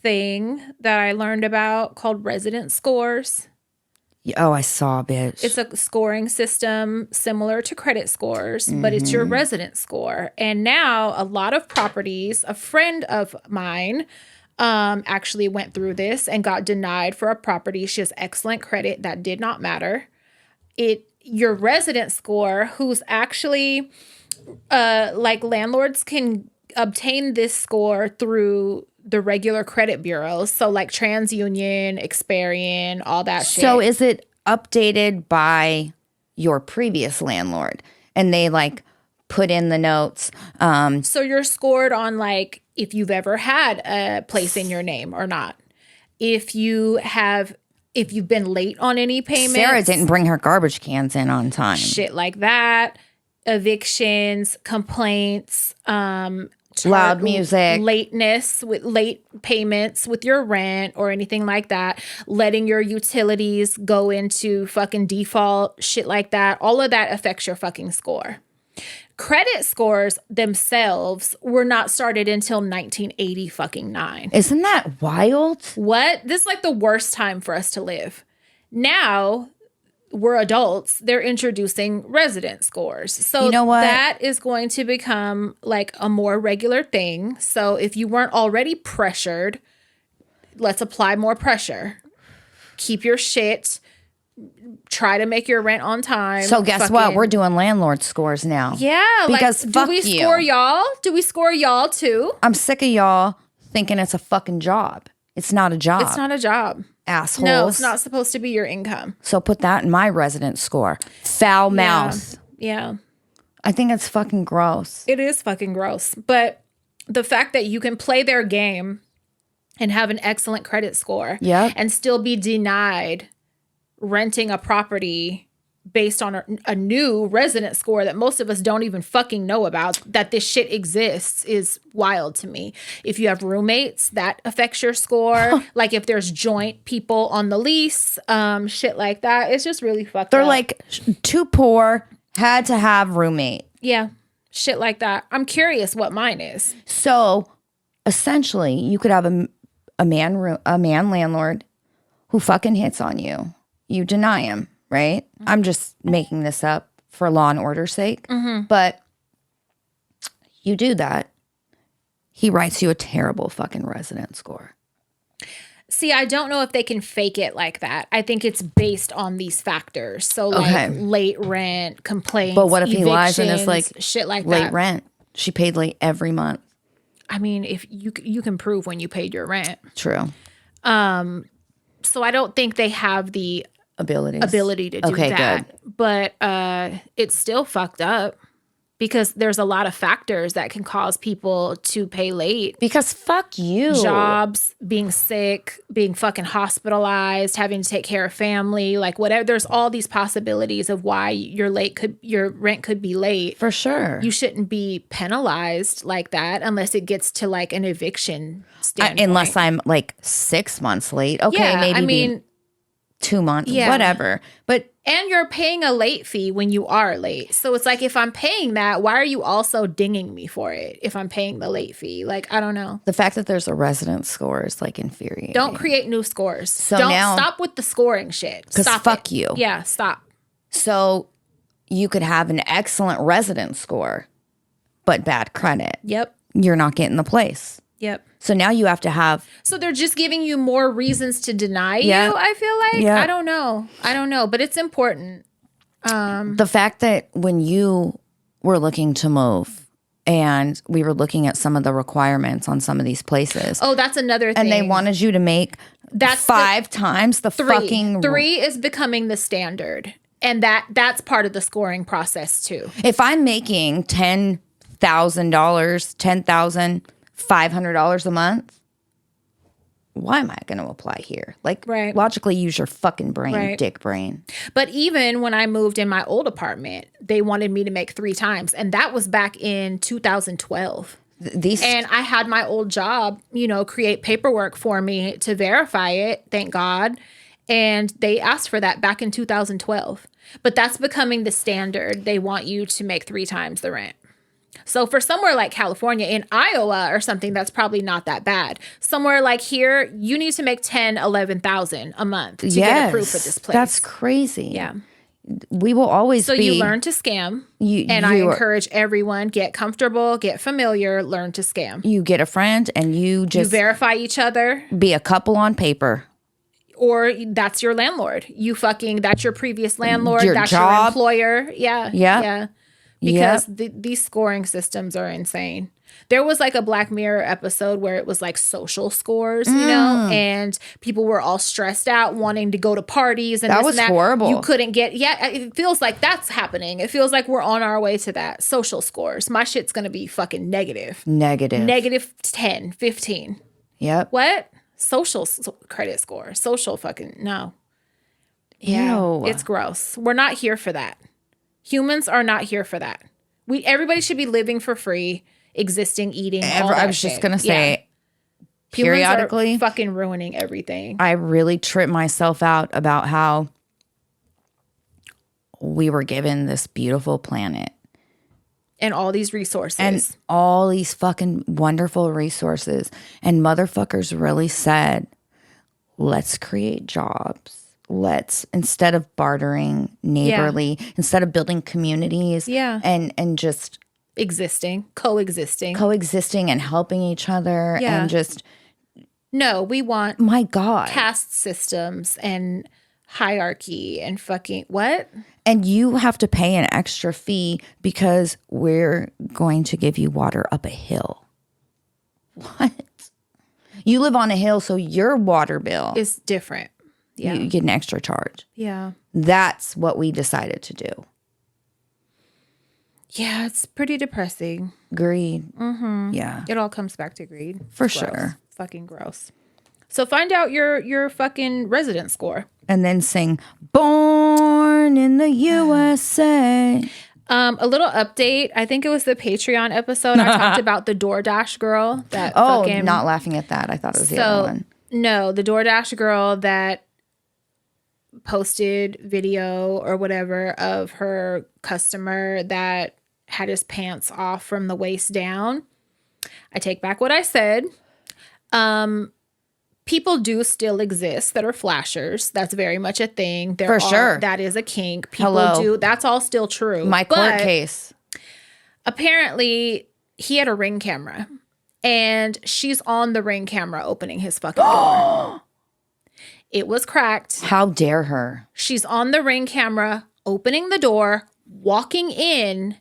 A: thing that I learned about called resident scores.
B: Oh, I saw, bitch.
A: It's a scoring system similar to credit scores, but it's your resident score. And now a lot of properties, a friend of mine actually went through this and got denied for a property. She has excellent credit. That did not matter. Your resident score, who's actually like landlords can obtain this score through the regular credit bureaus. So like TransUnion, Experian, all that shit.
B: So is it updated by your previous landlord? And they like put in the notes.
A: So you're scored on like if you've ever had a place in your name or not. If you've been late on any payments.
B: Sarah didn't bring her garbage cans in on time.
A: Shit like that. Evictions, complaints,
B: loud music,
A: lateness with late payments with your rent or anything like that, letting your utilities go into fucking default, shit like that. All of that affects your fucking score. Credit scores themselves were not started until 1980 fucking 9.
B: Isn't that wild?
A: What? This is like the worst time for us to live. Now we're adults, they're introducing resident scores. So
B: you know what?
A: That is going to become like a more regular thing. So if you weren't already pressured, let's apply more pressure. Keep your shit. Try to make your rent on time.
B: So guess what? We're doing landlord scores now.
A: Yeah.
B: Because
A: like,
B: fuck
A: do we
B: you.
A: score y'all? Do we score y'all too?
B: I'm sick of y'all thinking it's a fucking job. It's not a job.
A: It's not a job.
B: Assholes.
A: No, it's not supposed to be your income.
B: So put that in my resident score. Foul mouth.
A: Yeah.
B: I think it's fucking gross.
A: It is fucking gross. But the fact that you can play their game and have an excellent credit score and still be denied renting a property based on a new resident score that most of us don't even fucking know about, that this shit exists, is wild to me. If you have roommates, that affects your score. Like if there's joint people on the lease, shit like that. It's just really fucked up.
B: They're like too poor, had to have roommate.
A: Yeah, shit like that. I'm curious what mine is.
B: So essentially you could have a man landlord who fucking hits on you. You deny him. Right? I'm just making this up for law and order's sake. But you do that. He writes you a terrible fucking resident score.
A: See, I don't know if they can fake it like that. I think it's based on these factors. So like late rent, complaints,
B: But what if he lies and it's like
A: shit like
B: late
A: that?
B: rent? She paid late every month.
A: I mean, if you can prove when you paid your rent.
B: True.
A: So I don't think they have the
B: ability
A: to do that.
B: Good.
A: But it's still fucked up because there's a lot of factors that can cause people to pay late.
B: Because fuck you.
A: Jobs, being sick, being fucking hospitalized, having to take care of family, like whatever. There's all these possibilities of why your rent could be late.
B: For sure.
A: You shouldn't be penalized like that unless it gets to like an eviction standpoint.
B: Unless I'm like 6 months late. Okay, maybe 2 months, whatever.
A: And you're paying a late fee when you are late. So it's like, if I'm paying that, why are you also dinging me for it if I'm paying the late fee? Like, I don't know.
B: The fact that there's a resident score is like infuriating.
A: Don't create new scores.
B: So
A: don't
B: now,
A: stop with the scoring shit.
B: Because fuck you.
A: Yeah, stop.
B: So you could have an excellent resident score, but bad credit.
A: Yep.
B: You're not getting the place.
A: Yep.
B: So now you have to have.
A: So they're just giving you more reasons to deny you, I feel like.
B: Yeah.
A: I don't know. But it's important.
B: The fact that when you were looking to move and we were looking at some of the requirements on some of these places.
A: Oh, that's another thing.
B: And they wanted you to make five times the fucking.
A: 3 is becoming the standard. And that's part of the scoring process too.
B: If I'm making $10,000, $10,500 a month, why am I going to apply here? Like, logically use your fucking brain, dick brain.
A: But even when I moved in my old apartment, they wanted me to make 3 times. And that was back in 2012. And I had my old job, create paperwork for me to verify it, thank God. And they asked for that back in 2012. But that's becoming the standard. They want you to make 3 times the rent. So for somewhere like California, in Iowa or something, that's probably not that bad. Somewhere like here, you need to make 10, 11,000 a month to get approved for this place.
B: That's crazy.
A: Yeah.
B: We will always
A: So you learn to scam. I encourage everyone, get comfortable, get familiar, learn to scam.
B: You get a friend and you just.
A: You verify each other.
B: Be a couple on paper.
A: Or that's your landlord. That's your previous landlord. That's
B: job.
A: Your employer. Yeah.
B: Yeah.
A: Yeah. Because these scoring systems are insane. There was like a Black Mirror episode where it was like social scores, and people were all stressed out wanting to go to parties. And
B: that was horrible.
A: You couldn't get, it feels like that's happening. It feels like we're on our way to that. Social scores. My shit's going to be fucking negative. Negative 10, 15.
B: Yep.
A: What? Social credit score. Social fucking, no. Yeah.
B: Ew.
A: It's gross. We're not here for that. Humans are not here for that. Everybody should be living for free, existing, eating. All that
B: I was just gonna say, periodically,
A: humans are fucking ruining everything.
B: I really trip myself out about how we were given this beautiful planet
A: and all these resources
B: and all these fucking wonderful resources, and motherfuckers really said, "Let's create jobs." Instead of bartering neighborly, instead of building communities and just coexisting and helping each other and just.
A: No, we want
B: my God
A: caste systems and hierarchy and fucking what?
B: And you have to pay an extra fee because we're going to give you water up a hill. What? You live on a hill, so your water bill
A: is different. Yeah.
B: You get an extra charge.
A: Yeah.
B: That's what we decided to do.
A: Yeah, it's pretty depressing.
B: Greed. Mm-hmm. Yeah.
A: It all comes back to greed.
B: For sure.
A: Fucking gross. So find out your fucking resident score.
B: And then sing Born in the USA.
A: A little update. I think it was the Patreon episode. I talked about the DoorDash girl that
B: not laughing at that. I thought it was the other one.
A: No, the DoorDash girl that posted video or whatever of her customer that had his pants off from the waist down. I take back what I said. People do still exist that are flashers. That's very much a thing. For sure. That is a kink. People do. That's all still true.
B: My court case.
A: Apparently, he had a Ring camera. And she's on the Ring camera opening his fucking door. It was cracked.
B: How dare her?
A: She's on the Ring camera, opening the door, walking in,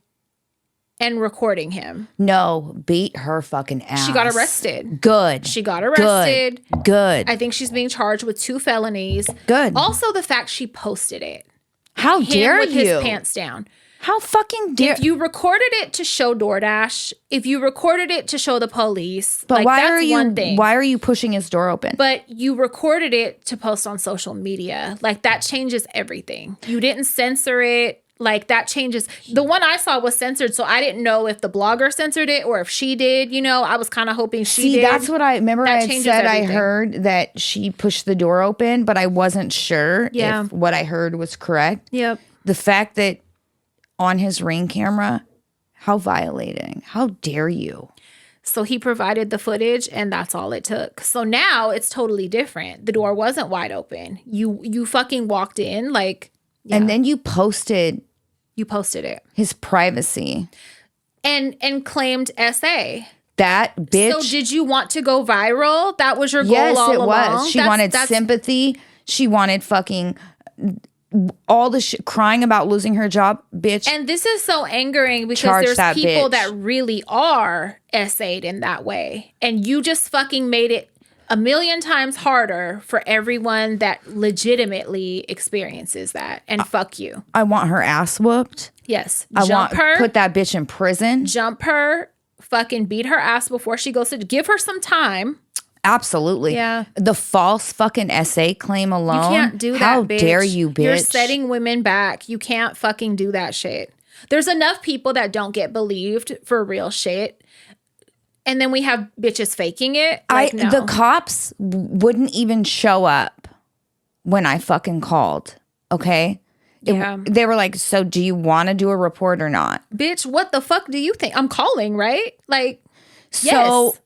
A: and recording him.
B: No, beat her fucking ass.
A: She got arrested.
B: Good.
A: She got arrested.
B: Good.
A: I think she's being charged with 2 felonies.
B: Good.
A: Also, the fact she posted it.
B: How dare
A: with
B: you?
A: his pants down.
B: How fucking dare
A: If you recorded it to show DoorDash, if you recorded it to show the police,
B: But
A: like,
B: why
A: that's
B: are you
A: one thing.
B: why are you pushing his door open?
A: But you recorded it to post on social media. Like, that changes everything. You didn't censor it. Like, that changes. The one I saw was censored, so I didn't know if the blogger censored it or if she did. You know, I was kind of hoping she did.
B: That's what I remember.
A: That
B: I had
A: changes
B: said
A: everything.
B: I heard that she pushed the door open, but I wasn't sure
A: Yeah.
B: if what I heard was correct.
A: Yep.
B: The fact that on his Ring camera, how violating. How dare you?
A: So he provided the footage, and that's all it took. So now it's totally different. The door wasn't wide open. You fucking walked in, like, yeah.
B: And then you posted
A: You posted it
B: his privacy.
A: and claimed SA.
B: That bitch.
A: So did you want to go viral? That was your goal
B: Yes,
A: all
B: it
A: along?
B: was. She wanted sympathy. She wanted fucking all the shit, crying about losing her job, bitch.
A: And this is so angering because
B: Charge
A: there's
B: that
A: people
B: bitch.
A: that really are SA'd in that way. And you just fucking made it a million times harder for everyone that legitimately experiences that. And fuck you.
B: I want her ass whooped.
A: Yes.
B: I
A: Jump
B: want
A: her.
B: put that bitch in prison.
A: Jump her. Fucking beat her ass before she goes to give her some time.
B: Absolutely.
A: Yeah.
B: The false fucking SA claim alone.
A: You can't do that,
B: How
A: bitch.
B: dare you, bitch?
A: You're setting women back. You can't fucking do that shit. There's enough people that don't get believed for real shit. And then we have bitches faking it. Like, no.
B: The cops wouldn't even show up when I fucking called. Okay.
A: Yeah.
B: They were like, so do you want to do a report or not?
A: Bitch, what the fuck do you think? I'm calling, right? Like,
B: So
A: yes.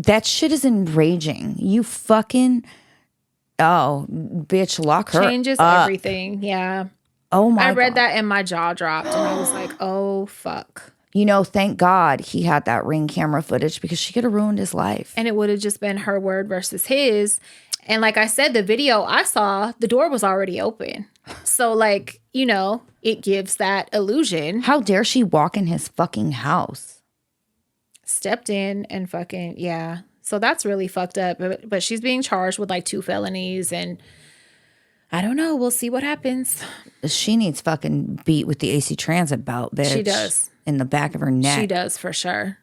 B: that shit is enraging. You fucking, bitch, lock her
A: Changes
B: up.
A: everything. Yeah.
B: Oh my
A: I read
B: God.
A: that and my jaw dropped and I was like, oh, fuck.
B: You know, thank God he had that Ring camera footage because she could have ruined his life.
A: And it would have just been her word versus his. And like I said, the video I saw, the door was already open. So, like, you know, it gives that illusion.
B: How dare she walk in his fucking house?
A: Stepped in and fucking, yeah. So that's really fucked up. But she's being charged with like 2 felonies. And I don't know. We'll see what happens.
B: She needs fucking beat with the AC Transit belt, bitch.
A: She does.
B: In the back of her neck.
A: She does for sure.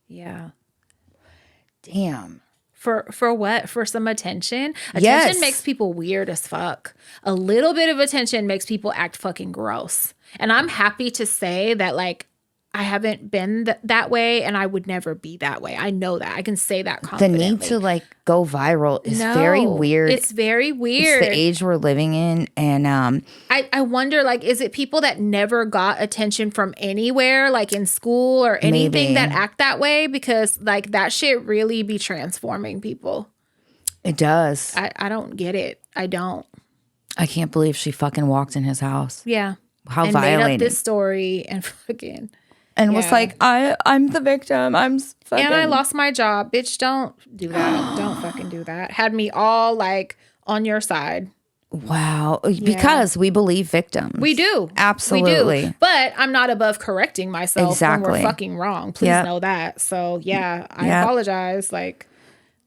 A: Yeah.
B: Damn.
A: For what? For some attention? Attention
B: Yes.
A: makes people weird as fuck. A little bit of attention makes people act fucking gross. And I'm happy to say that, like, I haven't been that way and I would never be that way. I know that. I can say that
B: The
A: confidently.
B: need to like go viral is very weird.
A: It's very weird.
B: It's the age we're living in. And
A: I wonder, like, is it people that never got attention from anywhere, like in school or anything,
B: Maybe.
A: that act that way? Because, like, that shit really be transforming people.
B: it does.
A: I don't get it. I don't.
B: I can't believe she fucking walked in his house.
A: Yeah.
B: How
A: and made
B: violating.
A: up this story and fucking.
B: And was
A: Yeah.
B: like, I'm the victim. I'm fucking.
A: And I lost my job. Bitch, don't do that. Don't fucking do that. Had me all like on your side.
B: Wow. Because we believe victims.
A: We do.
B: Absolutely.
A: We do. But I'm not above correcting myself when
B: Exactly.
A: we're fucking wrong. Please
B: Yep.
A: know that. So yeah, I
B: Yep.
A: apologize. Like,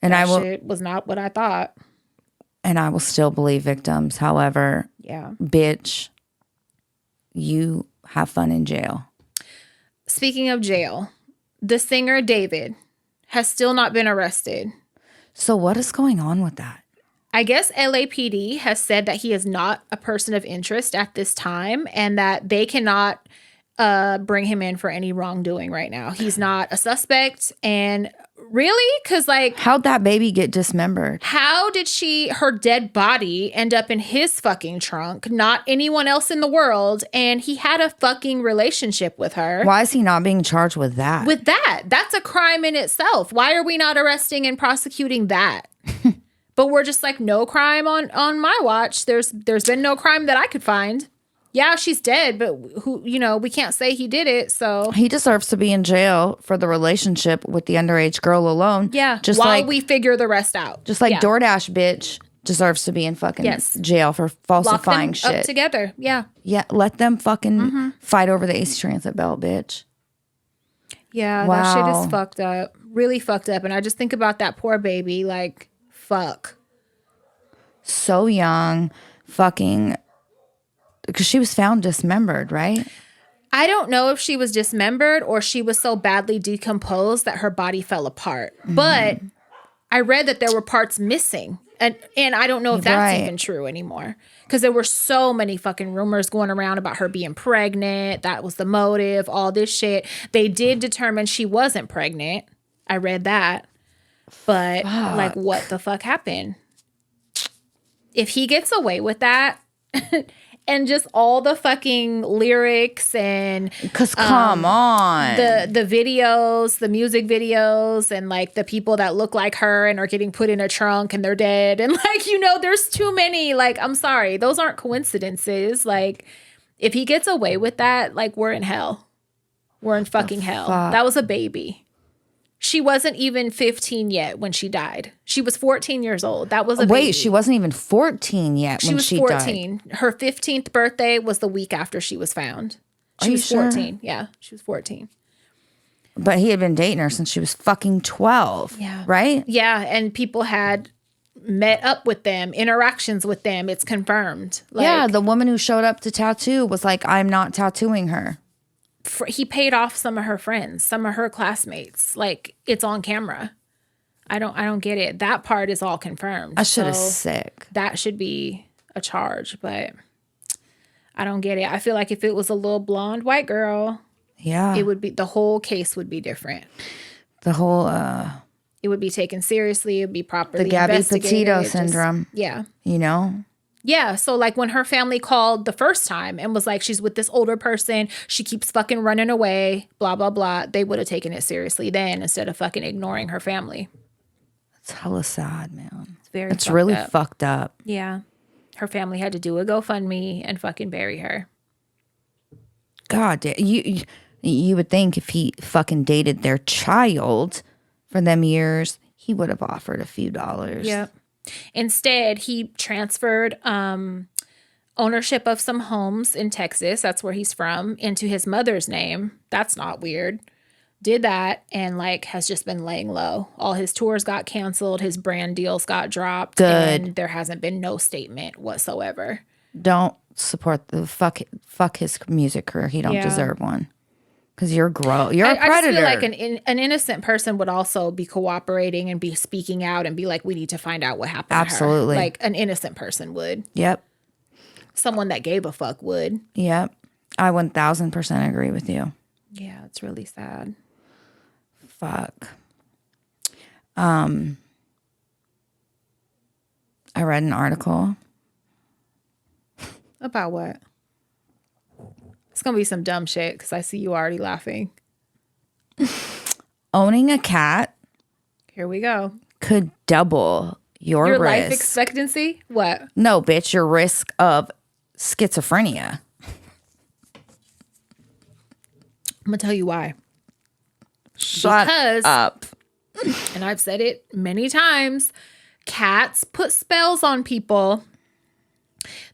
B: And
A: that
B: I will
A: shit was not what I thought.
B: and I will still believe victims. However,
A: Yeah.
B: bitch, you have fun in jail.
A: Speaking of jail, the singer David has still not been arrested.
B: So what is going on with that?
A: I guess LAPD has said that he is not a person of interest at this time and that they cannot bring him in for any wrongdoing right now. He's not a suspect. And really? Because, like,
B: How'd that baby get dismembered?
A: how did her dead body end up in his fucking trunk, not anyone else in the world? And he had a fucking relationship with her.
B: Why is he not being charged with that?
A: With that, that's a crime in itself. Why are we not arresting and prosecuting that? But we're just like, no crime on my watch. There's been no crime that I could find. Yeah, she's dead, but who, we can't say he did it. So
B: He deserves to be in jail for the relationship with the underage girl alone.
A: yeah,
B: Just
A: while
B: like
A: we figure the rest out.
B: just like
A: Yeah.
B: DoorDash bitch deserves to be in fucking
A: Yes.
B: jail for
A: Lock
B: falsifying
A: them
B: shit.
A: up together. Yeah.
B: Yeah, let them fucking fight over the AC Transit belt, bitch.
A: Yeah,
B: Wow.
A: that shit is fucked up. Really fucked up. And I just think about that poor baby, like, fuck.
B: So young, fucking, because she was found dismembered, right?
A: I don't know if she was dismembered or she was so badly decomposed that her body fell apart. But I read that there were parts missing. And I don't know if that's
B: Right.
A: even true anymore. Because there were so many fucking rumors going around about her being pregnant. That was the motive, all this shit. They did determine she wasn't pregnant. I read that. But like, what the fuck happened? If he gets away with that and just all the fucking lyrics and
B: Because come on.
A: the videos, the music videos, and like the people that look like her and are getting put in a trunk and they're dead. And like, there's too many. Like, I'm sorry. Those aren't coincidences. Like, if he gets away with that, like, we're in hell. We're in fucking hell.
B: fuck?
A: That was a baby. She wasn't even 15 yet when she died. She was 14 years old. That was a baby.
B: Wait, she wasn't even 14 yet when
A: was
B: she
A: 14.
B: died.
A: Her 15th birthday was the week after she was found. She
B: you
A: was
B: sure?
A: 14. Yeah, she was 14.
B: But he had been dating her since she was fucking 12.
A: Yeah.
B: Right?
A: Yeah, and people had met up with them, interactions with them. It's confirmed. Like,
B: Yeah, the woman who showed up to tattoo was like, I'm not tattooing her.
A: he paid off some of her friends, some of her classmates. Like, it's on camera. I don't get it. That part is all confirmed.
B: That shit is
A: So
B: sick.
A: that should be a charge, but I don't get it. I feel like if it was a little blonde white girl,
B: Yeah.
A: it would be, the whole case would be different.
B: The whole,
A: It would be taken seriously. It would be properly
B: the Gabby
A: investigated.
B: Petito
A: Just-
B: syndrome,
A: Yeah.
B: you know?
A: Yeah. So like when her family called the first time and was like, she's with this older person, she keeps fucking running away, blah, blah, blah. They would have taken it seriously then instead of fucking ignoring her family.
B: It's hella sad, man.
A: It's
B: It's really
A: up.
B: fucked up.
A: Yeah. Her family had to do a GoFundMe and fucking bury her.
B: God damn. You would think if he fucking dated their child for them years, he would have offered a few dollars.
A: Yep. Instead, he transferred ownership of some homes in Texas, that's where he's from, into his mother's name. That's not weird. Did that and like has just been laying low. All his tours got canceled, his brand deals got dropped,
B: Good.
A: and there hasn't been no statement whatsoever.
B: Don't support the fuck his music career. He don't
A: Yeah.
B: deserve one. Because you're a predator.
A: I just feel like an innocent person would also be cooperating and be speaking out and be like, we need to find out what happened
B: Absolutely.
A: to her. Like an innocent person would.
B: Yep.
A: Someone that gave a fuck would.
B: Yep. I 1000% agree with you.
A: Yeah, it's really sad.
B: Fuck. I read an article.
A: About what? It's going to be some dumb shit because I see you already laughing.
B: Owning a cat
A: Here we go.
B: could double your
A: Your
B: risk.
A: life expectancy? What?
B: No, bitch, your risk of schizophrenia.
A: I'm going to tell you why.
B: Shut
A: Because-
B: up.
A: And I've said it many times, cats put spells on people.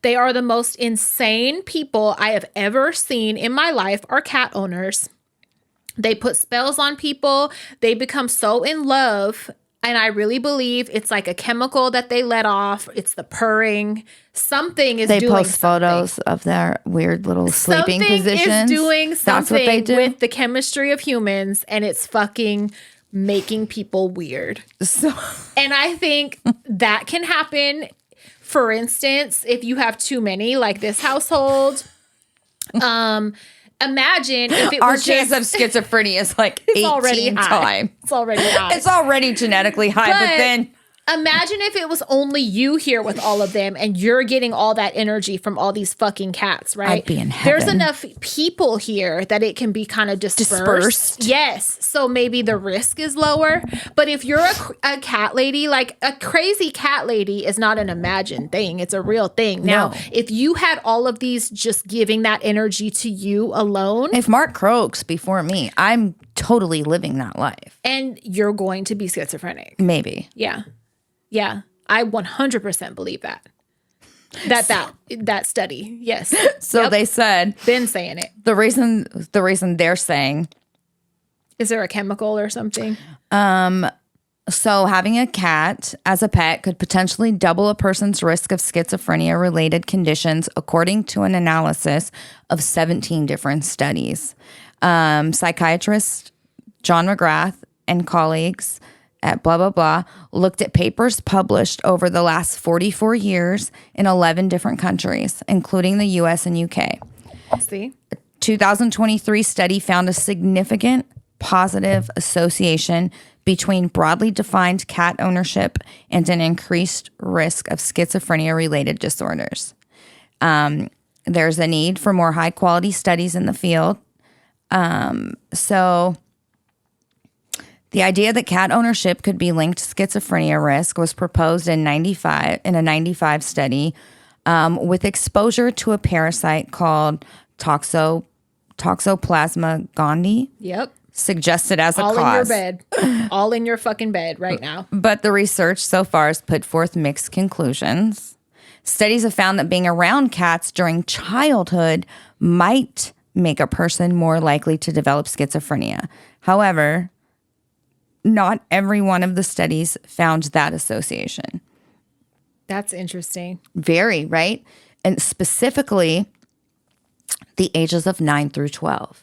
A: They are the most insane people I have ever seen in my life are cat owners. They put spells on people. They become so in love. And I really believe it's like a chemical that they let off. It's the purring. Something is
B: They
A: doing
B: post
A: something.
B: photos of their weird little sleeping
A: Something
B: positions.
A: is doing
B: That's what they
A: something
B: do.
A: with the chemistry of humans, and it's fucking making people weird.
B: So,
A: And I think that can happen. For instance, if you have too many, like this household, imagine if it
B: our
A: was
B: chance
A: just,
B: of schizophrenia is like
A: already
B: 18
A: high.
B: times.
A: It's already high.
B: It's already genetically high, but then
A: Imagine if it was only you here with all of them and you're getting all that energy from all these fucking cats, right?
B: I'd be in heaven.
A: There's enough people here that it can be kind of dispersed. Yes. So maybe the risk is lower. But if you're a cat lady, like a crazy cat lady is not an imagined thing. It's a real thing. Now, if you had all of these just giving that energy to you alone.
B: If Mark croaks before me, I'm totally living that life.
A: And you're going to be schizophrenic.
B: Maybe.
A: Yeah. Yeah, I 100% believe that. That study, yes.
B: So they said,
A: been saying it.
B: The reason they're saying,
A: is there a chemical or something?
B: So having a cat as a pet could potentially double a person's risk of schizophrenia related conditions, according to an analysis of 17 different studies. Psychiatrist John McGrath and colleagues at blah, blah, blah, looked at papers published over the last 44 years in 11 different countries, including the US and UK.
A: See?
B: A 2023 study found a significant positive association between broadly defined cat ownership and an increased risk of schizophrenia-related disorders. There's a need for more high-quality studies in the field. So the idea that cat ownership could be linked to schizophrenia risk was proposed in a 95 study with exposure to a parasite called Toxoplasma gondii.
A: Yep.
B: Suggested as a
A: cause. All in your bed. All in your fucking bed right now.
B: But the research so far has put forth mixed conclusions. Studies have found that being around cats during childhood might make a person more likely to develop schizophrenia. However, not every one of the studies found that association.
A: That's interesting.
B: Very, right? And specifically, the ages of 9 through 12.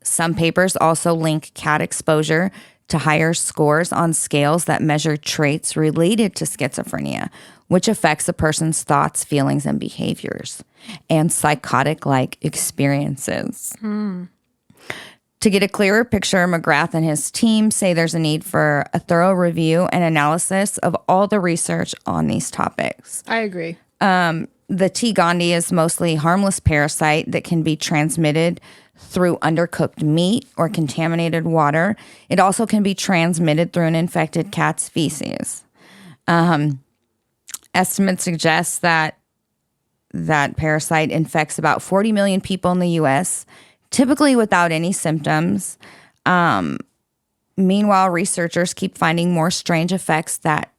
B: Some papers also link cat exposure to higher scores on scales that measure traits related to schizophrenia, which affects a person's thoughts, feelings, and behaviors, and psychotic-like experiences. To get a clearer picture, McGrath and his team say there's a need for a thorough review and analysis of all the research on these topics.
A: I agree.
B: The T. gondii is mostly harmless parasite that can be transmitted through undercooked meat or contaminated water. It also can be transmitted through an infected cat's feces. Estimates suggest that parasite infects about 40 million people in the U.S., typically without any symptoms. Meanwhile, researchers keep finding more strange effects that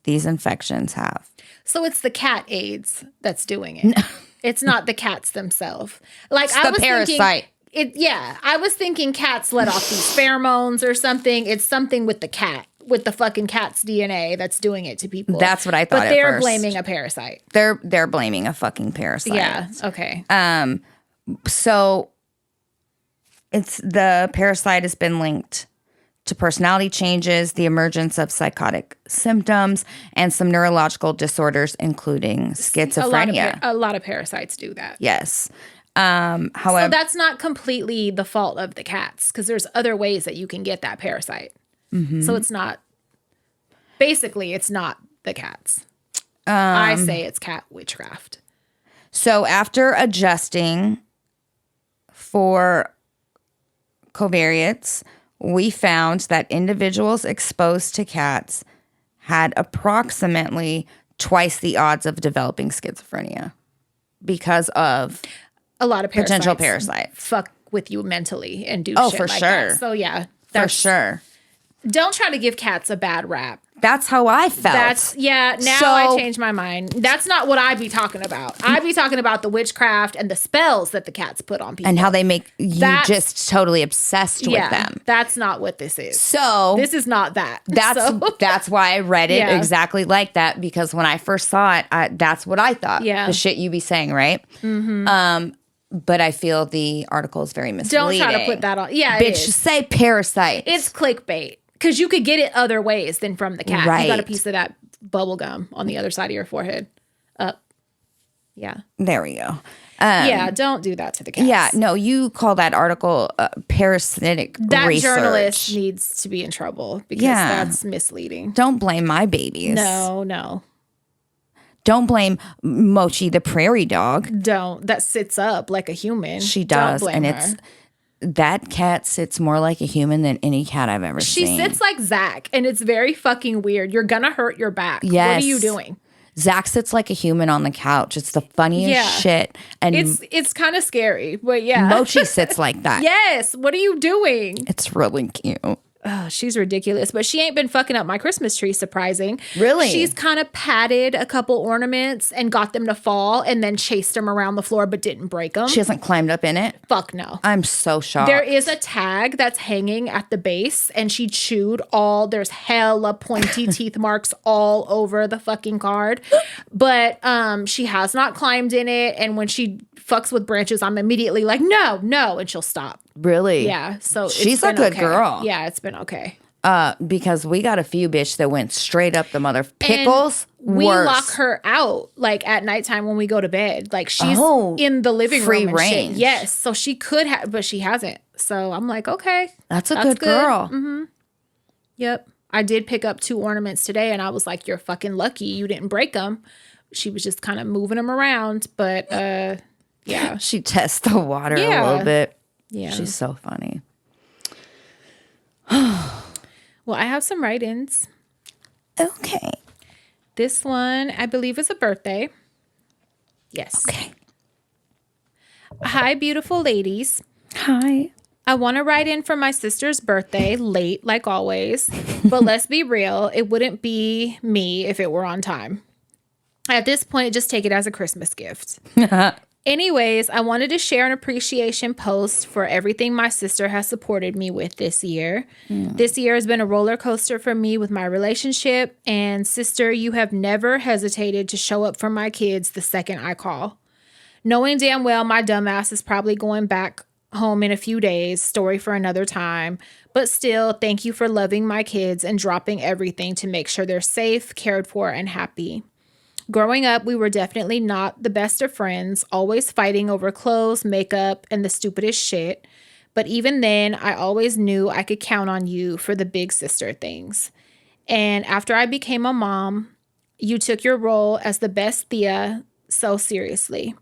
B: these infections have.
A: So it's the cat AIDS that's doing it. It's not the cats themselves. Like
B: it's the parasite.
A: I was thinking cats let off these pheromones or something. It's something with the cat, with the fucking cat's DNA that's doing it to people.
B: That's what I thought.
A: But they're blaming a parasite.
B: They're blaming a fucking parasite.
A: Yeah. Okay.
B: So it's the parasite has been linked to personality changes, the emergence of psychotic symptoms, and some neurological disorders, including schizophrenia.
A: A lot of parasites do that.
B: Yes. However,
A: so that's not completely the fault of the cats, because there's other ways that you can get that parasite. Mm-hmm. So it's not the cats. I say it's cat witchcraft.
B: So after adjusting for covariates, we found that individuals exposed to cats had approximately twice the odds of developing schizophrenia because of
A: a lot of
B: potential parasites.
A: Fuck with you mentally and do shit
B: for
A: like
B: sure.
A: that. So yeah,
B: for sure.
A: Don't try to give cats a bad rap.
B: That's how I felt.
A: I changed my mind. That's not what I'd be talking about. I'd be talking about the witchcraft and the spells that the cats put on people.
B: And how they make you just totally obsessed with them.
A: That's not what this is.
B: So
A: this is not that.
B: That's why I read it exactly like that, because when I first saw it, that's what I thought.
A: Yeah.
B: The shit you be saying, right? Mm-hmm. But I feel the article is very misleading.
A: Don't try to put that on. Yeah,
B: bitch, say parasite.
A: It's clickbait. Because you could get it other ways than from the cat.
B: Right.
A: You got a piece of that bubble gum on the other side of your forehead. Up. Yeah.
B: There we go.
A: Yeah, don't do that to the cats.
B: Yeah, no, you call that article parasitic
A: That
B: research.
A: journalist needs to be in trouble because that's misleading.
B: Don't blame my babies.
A: No.
B: Don't blame Mochi the prairie dog.
A: Don't. That sits up like a human.
B: She does,
A: Don't blame
B: and
A: her.
B: that cat sits more like a human than any cat I've ever seen.
A: She sits like Zach, and it's very fucking weird. You're gonna hurt your back.
B: Yes.
A: What are you doing?
B: Zach sits like a human on the couch. It's the funniest shit. And
A: it's kind of scary, but yeah.
B: Mochi sits like that.
A: Yes. What are you doing?
B: It's really cute.
A: Oh, she's ridiculous, but she ain't been fucking up my Christmas tree, surprising.
B: Really?
A: She's kind of patted a couple ornaments and got them to fall and then chased them around the floor but didn't break them.
B: She hasn't climbed up in it?
A: Fuck no.
B: I'm so shocked.
A: There is a tag that's hanging at the base and she chewed there's hella pointy teeth marks all over the fucking card. But she has not climbed in it, and when she fucks with branches, I'm immediately like, no, and she'll stop.
B: Really?
A: Yeah. So
B: she's a good girl.
A: Yeah, it's been okay.
B: Because we got a few bitch that went straight up the mother pickles.
A: And we
B: worse.
A: lock her out like at nighttime when we go to bed. Like she's in the living
B: free
A: room and
B: range.
A: shit. Yes. So she could have, but she hasn't. So I'm like, okay.
B: That's a good girl.
A: Mm-hmm. Yep. I did pick up 2 ornaments today and I was like, you're fucking lucky you didn't break them. She was just kind of moving them around. But yeah.
B: She tests the water a little bit.
A: Yeah.
B: She's so funny.
A: Well, I have some write-ins.
B: Okay.
A: This one, I believe, is a birthday. Yes.
B: Okay.
A: Hi, beautiful ladies.
B: Hi.
A: I want to write in for my sister's birthday, late like always. But let's be real, it wouldn't be me if it were on time. At this point, just take it as a Christmas gift. Anyways, I wanted to share an appreciation post for everything my sister has supported me with this year. This year has been a roller coaster for me with my relationship. And sister, you have never hesitated to show up for my kids the second I call. Knowing damn well my dumbass is probably going back home in a few days, story for another time. But still, thank you for loving my kids and dropping everything to make sure they're safe, cared for, and happy. Growing up, we were definitely not the best of friends, always fighting over clothes, makeup, and the stupidest shit. But even then, I always knew I could count on you for the big sister things. And after I became a mom, you took your role as the best Thea so seriously.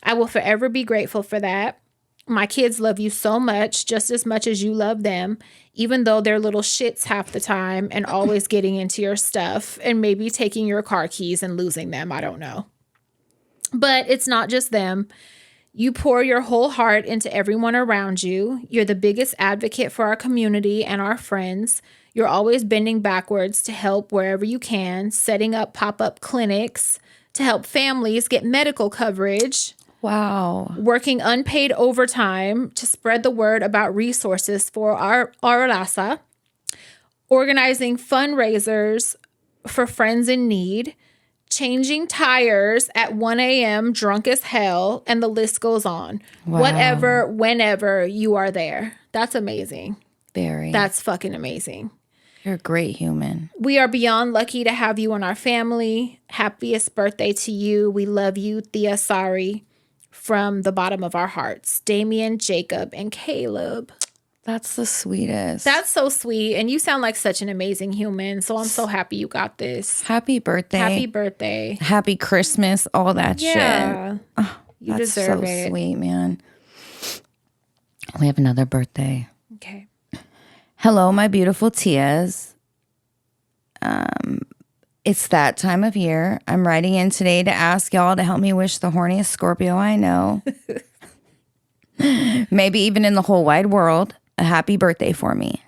A: I will forever be grateful for that. My kids love you so much, just as much as you love them, even though they're little shits half the time and always getting into your stuff and maybe taking your car keys and losing them. I don't know. But it's not just them. You pour your whole heart into everyone around you. You're the biggest advocate for our community and our friends. You're always bending backwards to help wherever you can, setting up pop-up clinics to help families get medical coverage.
B: Wow.
A: Working unpaid overtime to spread the word about resources for our raza. Organizing fundraisers for friends in need. Changing tires at 1 a.m. drunk as hell. And the list goes on.
B: Wow.
A: Whatever, whenever you are there. That's amazing.
B: Very.
A: That's fucking amazing.
B: You're a great human.
A: We are beyond lucky to have you in our family. Happiest birthday to you. We love you, Thea Sari. From the bottom of our hearts, Damien, Jacob, and Caleb.
B: That's the sweetest.
A: That's so sweet. And you sound like such an amazing human. So I'm so happy you got this.
B: Happy birthday.
A: Happy birthday.
B: Happy Christmas. All that
A: Yeah.
B: shit. Oh,
A: You
B: that's
A: deserve
B: so
A: it.
B: sweet, man. We have another birthday.
A: Okay.
B: Hello, my beautiful Tias. It's that time of year. I'm writing in today to ask y'all to help me wish the horniest Scorpio I know, maybe even in the whole wide world, a happy birthday for me.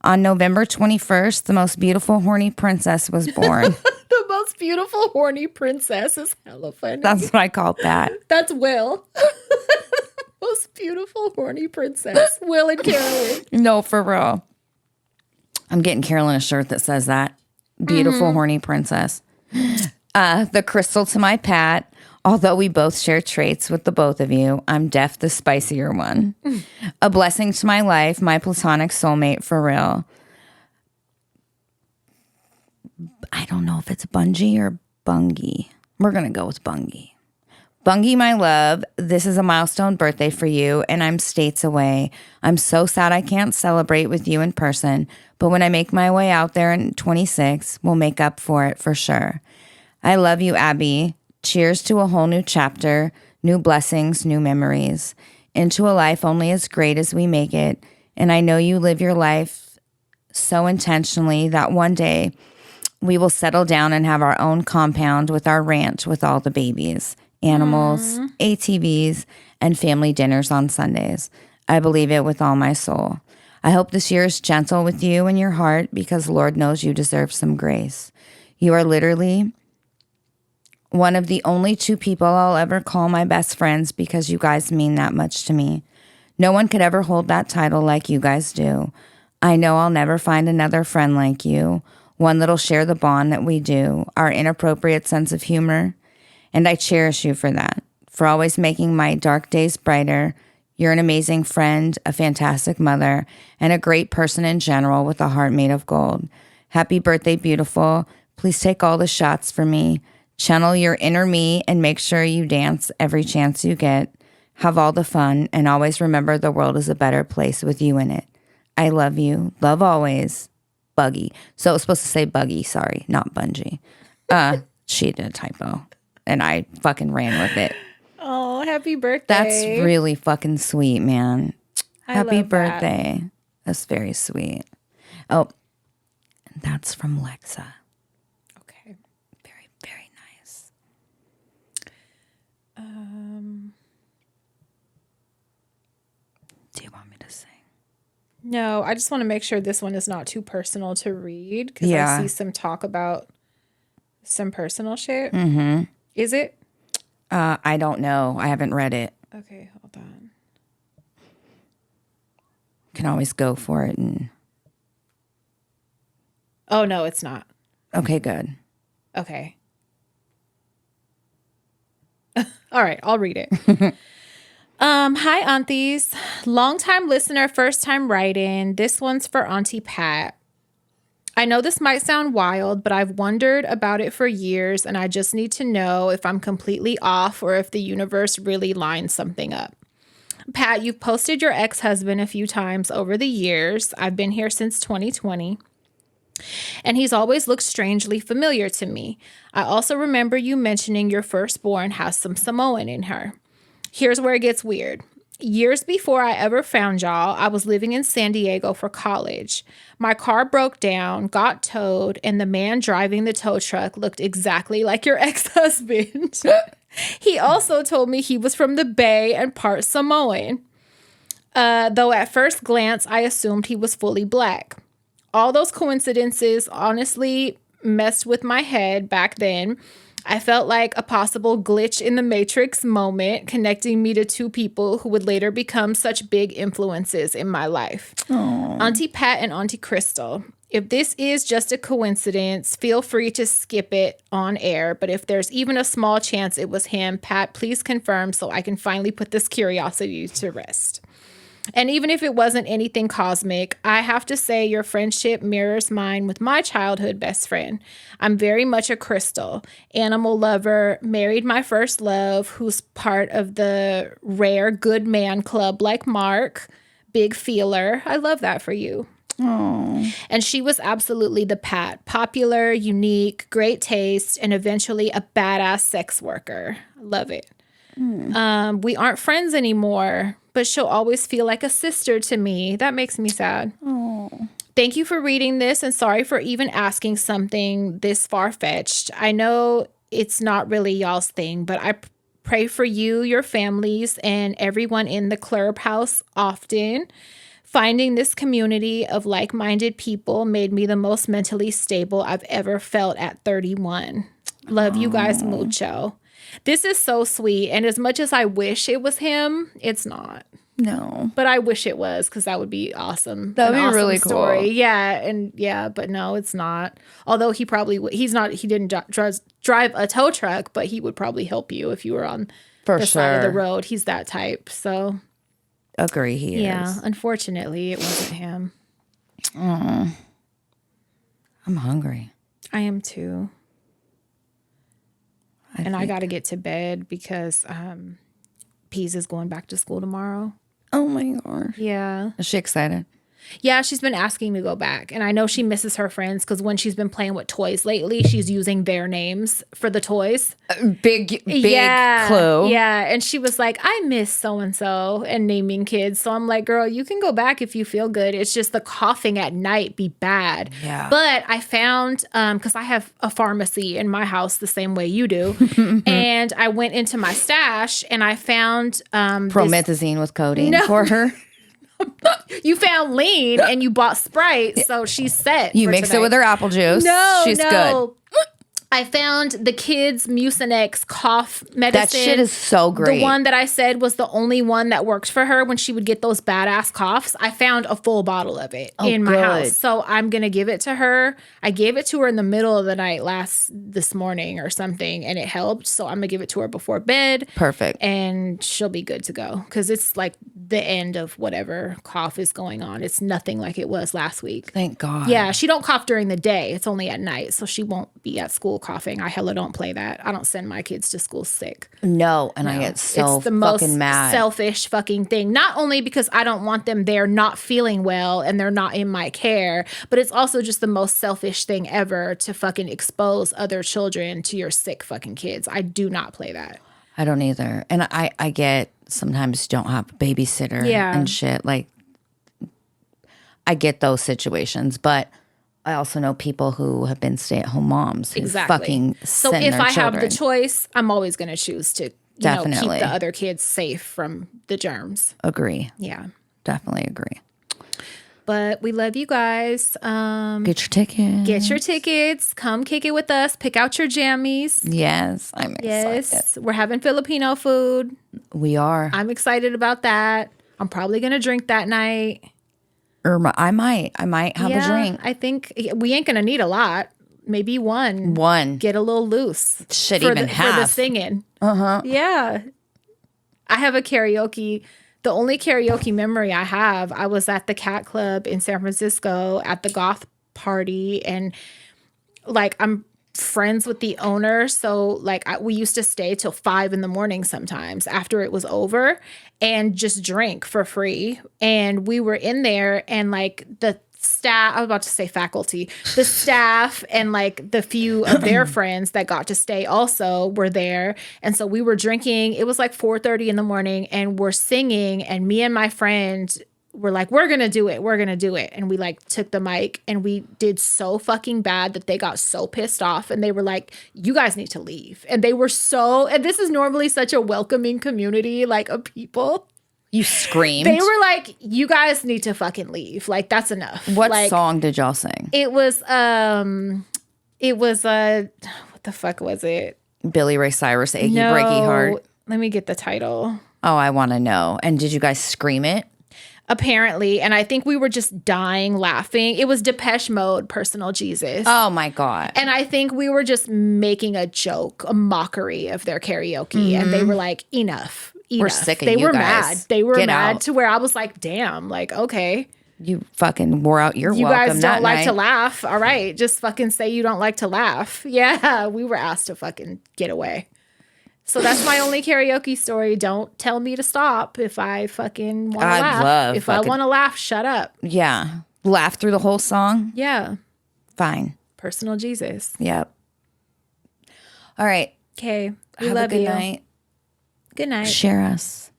B: On November 21st, the most beautiful horny princess was born.
A: The most beautiful horny princess is hella funny.
B: That's what I call that.
A: That's Will. Most beautiful horny princess. Will and Carolyn.
B: No, for real. I'm getting Carolyn a shirt that says that. Beautiful, horny princess. The crystal to my Pat. Although we both share traits with the both of you, I'm def the spicier one. A blessing to my life, my platonic soulmate for real. I don't know if it's Bungie or Bungie. We're going to go with Bungie. Bungie, my love, this is a milestone birthday for you, and I'm states away. I'm so sad I can't celebrate with you in person, but when I make my way out there in 26, we'll make up for it for sure. I love you, Abby. Cheers to a whole new chapter, new blessings, new memories, into a life only as great as we make it. And I know you live your life so intentionally that one day we will settle down and have our own compound with our ranch with all the babies, animals, ATVs, and family dinners on Sundays. I believe it with all my soul. I hope this year is gentle with you and your heart because Lord knows you deserve some grace. You are literally one of the only two people I'll ever call my best friends because you guys mean that much to me. No one could ever hold that title like you guys do. I know I'll never find another friend like you, one that'll share the bond that we do, our inappropriate sense of humor. And I cherish you for that, for always making my dark days brighter. You're an amazing friend, a fantastic mother, and a great person in general with a heart made of gold. Happy birthday, beautiful. Please take all the shots for me. Channel your inner me and make sure you dance every chance you get. Have all the fun and always remember the world is a better place with you in it. I love you. Love always. Buggy. So it was supposed to say Buggy, sorry, not Bungie. She did a typo and I fucking ran with it.
A: Oh, happy birthday.
B: That's really fucking sweet, man. Happy
A: love that.
B: birthday. That's very sweet. Oh, that's from Lexa.
A: Okay.
B: Very, very nice. Do you want me to sing?
A: No, I just want to make sure this one is not too personal to read because
B: Yeah.
A: I see some talk about some personal shit. Mm-hmm. Is it?
B: I don't know. I haven't read it.
A: Okay, hold on.
B: Can always go for it. And
A: Oh, no, it's not.
B: okay, good.
A: Okay. All right, I'll read it. Hi, aunties. Long-time listener, first-time write-in. This one's for Auntie Pat. I know this might sound wild, but I've wondered about it for years, and I just need to know if I'm completely off or if the universe really lines something up. Pat, you've posted your ex-husband a few times over the years. I've been here since 2020. And he's always looked strangely familiar to me. I also remember you mentioning your firstborn has some Samoan in her. Here's where it gets weird. Years before I ever found y'all, I was living in San Diego for college. My car broke down, got towed, and the man driving the tow truck looked exactly like your ex-husband. He also told me he was from the Bay and part Samoan. Though at first glance, I assumed he was fully black. All those coincidences honestly messed with my head back then. I felt like a possible glitch in the Matrix moment, connecting me to two people who would later become such big influences in my life. Aww. Auntie Pat and Auntie Crystal. If this is just a coincidence, feel free to skip it on air. But if there's even a small chance it was him, Pat, please confirm so I can finally put this curiosity to rest. And even if it wasn't anything cosmic, I have to say your friendship mirrors mine with my childhood best friend. I'm very much a Crystal, animal lover, married my first love, who's part of the rare good man club like Mark, big feeler. I love that for you.
B: Aww.
A: And she was absolutely the Pat, popular, unique, great taste, and eventually a badass sex worker. I love it. We aren't friends anymore, but she'll always feel like a sister to me. That makes me sad.
B: Aww.
A: Thank you for reading this, and sorry for even asking something this far-fetched. I know it's not really y'all's thing, but I pray for you, your families, and everyone in the clubhouse often. Finding this community of like-minded people made me the most mentally stable I've ever felt at 31. Love you guys mucho. This is so sweet. And as much as I wish it was him, it's not.
B: No.
A: But I wish it was because that would be awesome.
B: That would be
A: awesome
B: really
A: story.
B: cool.
A: Yeah. But no, it's not. Although he probably would. He didn't drive a tow truck, but he would probably help you if you were on the side of the road. He's that type. So.
B: Agree he is.
A: Yeah. Unfortunately, it wasn't him.
B: I'm hungry.
A: I am too. I got to get to bed because Peas is going back to school tomorrow.
B: Oh my gosh.
A: Yeah.
B: Is she excited?
A: Yeah, she's been asking to go back. And I know she misses her friends because when she's been playing with toys lately, she's using their names for the toys.
B: Big clue.
A: Yeah. And she was like, I miss so-and-so and naming kids. So I'm like, girl, you can go back if you feel good. It's just the coughing at night be bad.
B: Yeah.
A: But I found, because I have a pharmacy in my house the same way you do. And I went into my stash and I found
B: promethazine with codeine for her.
A: You found lean and you bought Sprite, so she's set.
B: You mix it with her apple juice. She's good.
A: I found the kids' Mucinex cough medicine.
B: That shit is so great.
A: The one that I said was the only one that worked for her when she would get those badass coughs. I found a full bottle of it in my house. So I'm going to give it to her. I gave it to her in the middle of the night this morning or something, and it helped. So I'm going to give it to her before bed.
B: Perfect.
A: And she'll be good to go because it's like the end of whatever cough is going on. It's nothing like it was last week.
B: Thank God.
A: Yeah, she don't cough during the day. It's only at night, so she won't be at school coughing. I hella don't play that. I don't send my kids to school sick.
B: No, and I get so
A: it's the
B: fucking
A: most
B: mad.
A: Selfish fucking thing. Not only because I don't want them there not feeling well and they're not in my care, but it's also just the most selfish thing ever to fucking expose other children to your sick fucking kids. I do not play that.
B: I don't either. And I get sometimes you don't have a babysitter and shit. Like, I get those situations, but I also know people who have been stay-at-home moms who fucking
A: so
B: send
A: if
B: their
A: I
B: children.
A: have the choice, I'm always going to choose to
B: Definitely.
A: keep the other kids safe from the germs.
B: Agree.
A: Yeah.
B: Definitely agree.
A: But we love you guys.
B: Get your tickets.
A: Get your tickets. Come kick it with us. Pick out your jammies.
B: Yes, I'm excited.
A: Yes, we're having Filipino food.
B: We are.
A: I'm excited about that. I'm probably going to drink that night.
B: I might have a drink.
A: I think we ain't going to need a lot. Maybe one. Get a little loose.
B: Shit,
A: for
B: even
A: the,
B: half.
A: For the singing.
B: Uh-huh.
A: Yeah. I have a karaoke. The only karaoke memory I have, I was at the Cat Club in San Francisco at the goth party. And like, I'm friends with the owner. So like we used to stay till 5 a.m. sometimes after it was over and just drink for free. And we were in there and like the staff, I was about to say faculty, the staff and like the few of their friends that got to stay also were there. And so we were drinking. It was like 4:30 a.m. and we're singing. And me and my friend were like, we're going to do it. We're going to do it. And we like took the mic and we did so fucking bad that they got so pissed off. And they were like, you guys need to leave. And they were and this is normally such a welcoming community, like of people.
B: You screamed.
A: They were like, you guys need to fucking leave. Like, that's enough.
B: What
A: like,
B: song did y'all sing?
A: It was what the fuck was it?
B: Billy Ray Cyrus, Achy Breaky Heart.
A: Let me get the title.
B: Oh, I want to know. And did you guys scream it?
A: Apparently. And I think we were just dying laughing. It was Depeche Mode, Personal Jesus.
B: Oh my God.
A: And I think we were just making a joke, a mockery of their karaoke. And they were like, enough.
B: We're sick of
A: they
B: you
A: were
B: guys.
A: mad. They were
B: Get
A: mad
B: out.
A: to where I was like, damn, like, okay.
B: You fucking wore out your
A: You
B: welcome
A: guys
B: that
A: don't like
B: night.
A: to laugh. All right. Just fucking say you don't like to laugh. Yeah. We were asked to fucking get away. So that's my only karaoke story. Don't tell me to stop if I fucking want to laugh. If I want to laugh, shut up.
B: Yeah. Laugh through the whole song?
A: Yeah.
B: Fine.
A: Personal Jesus.
B: Yep. All right.
A: Okay. We
B: Have
A: love
B: a good
A: you.
B: night.
A: Good night.
B: Share us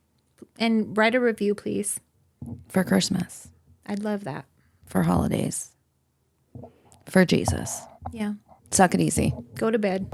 A: And write a review, please.
B: for Christmas,
A: I'd love that.
B: for holidays, for Jesus.
A: Yeah.
B: Suck it easy.
A: Go to bed.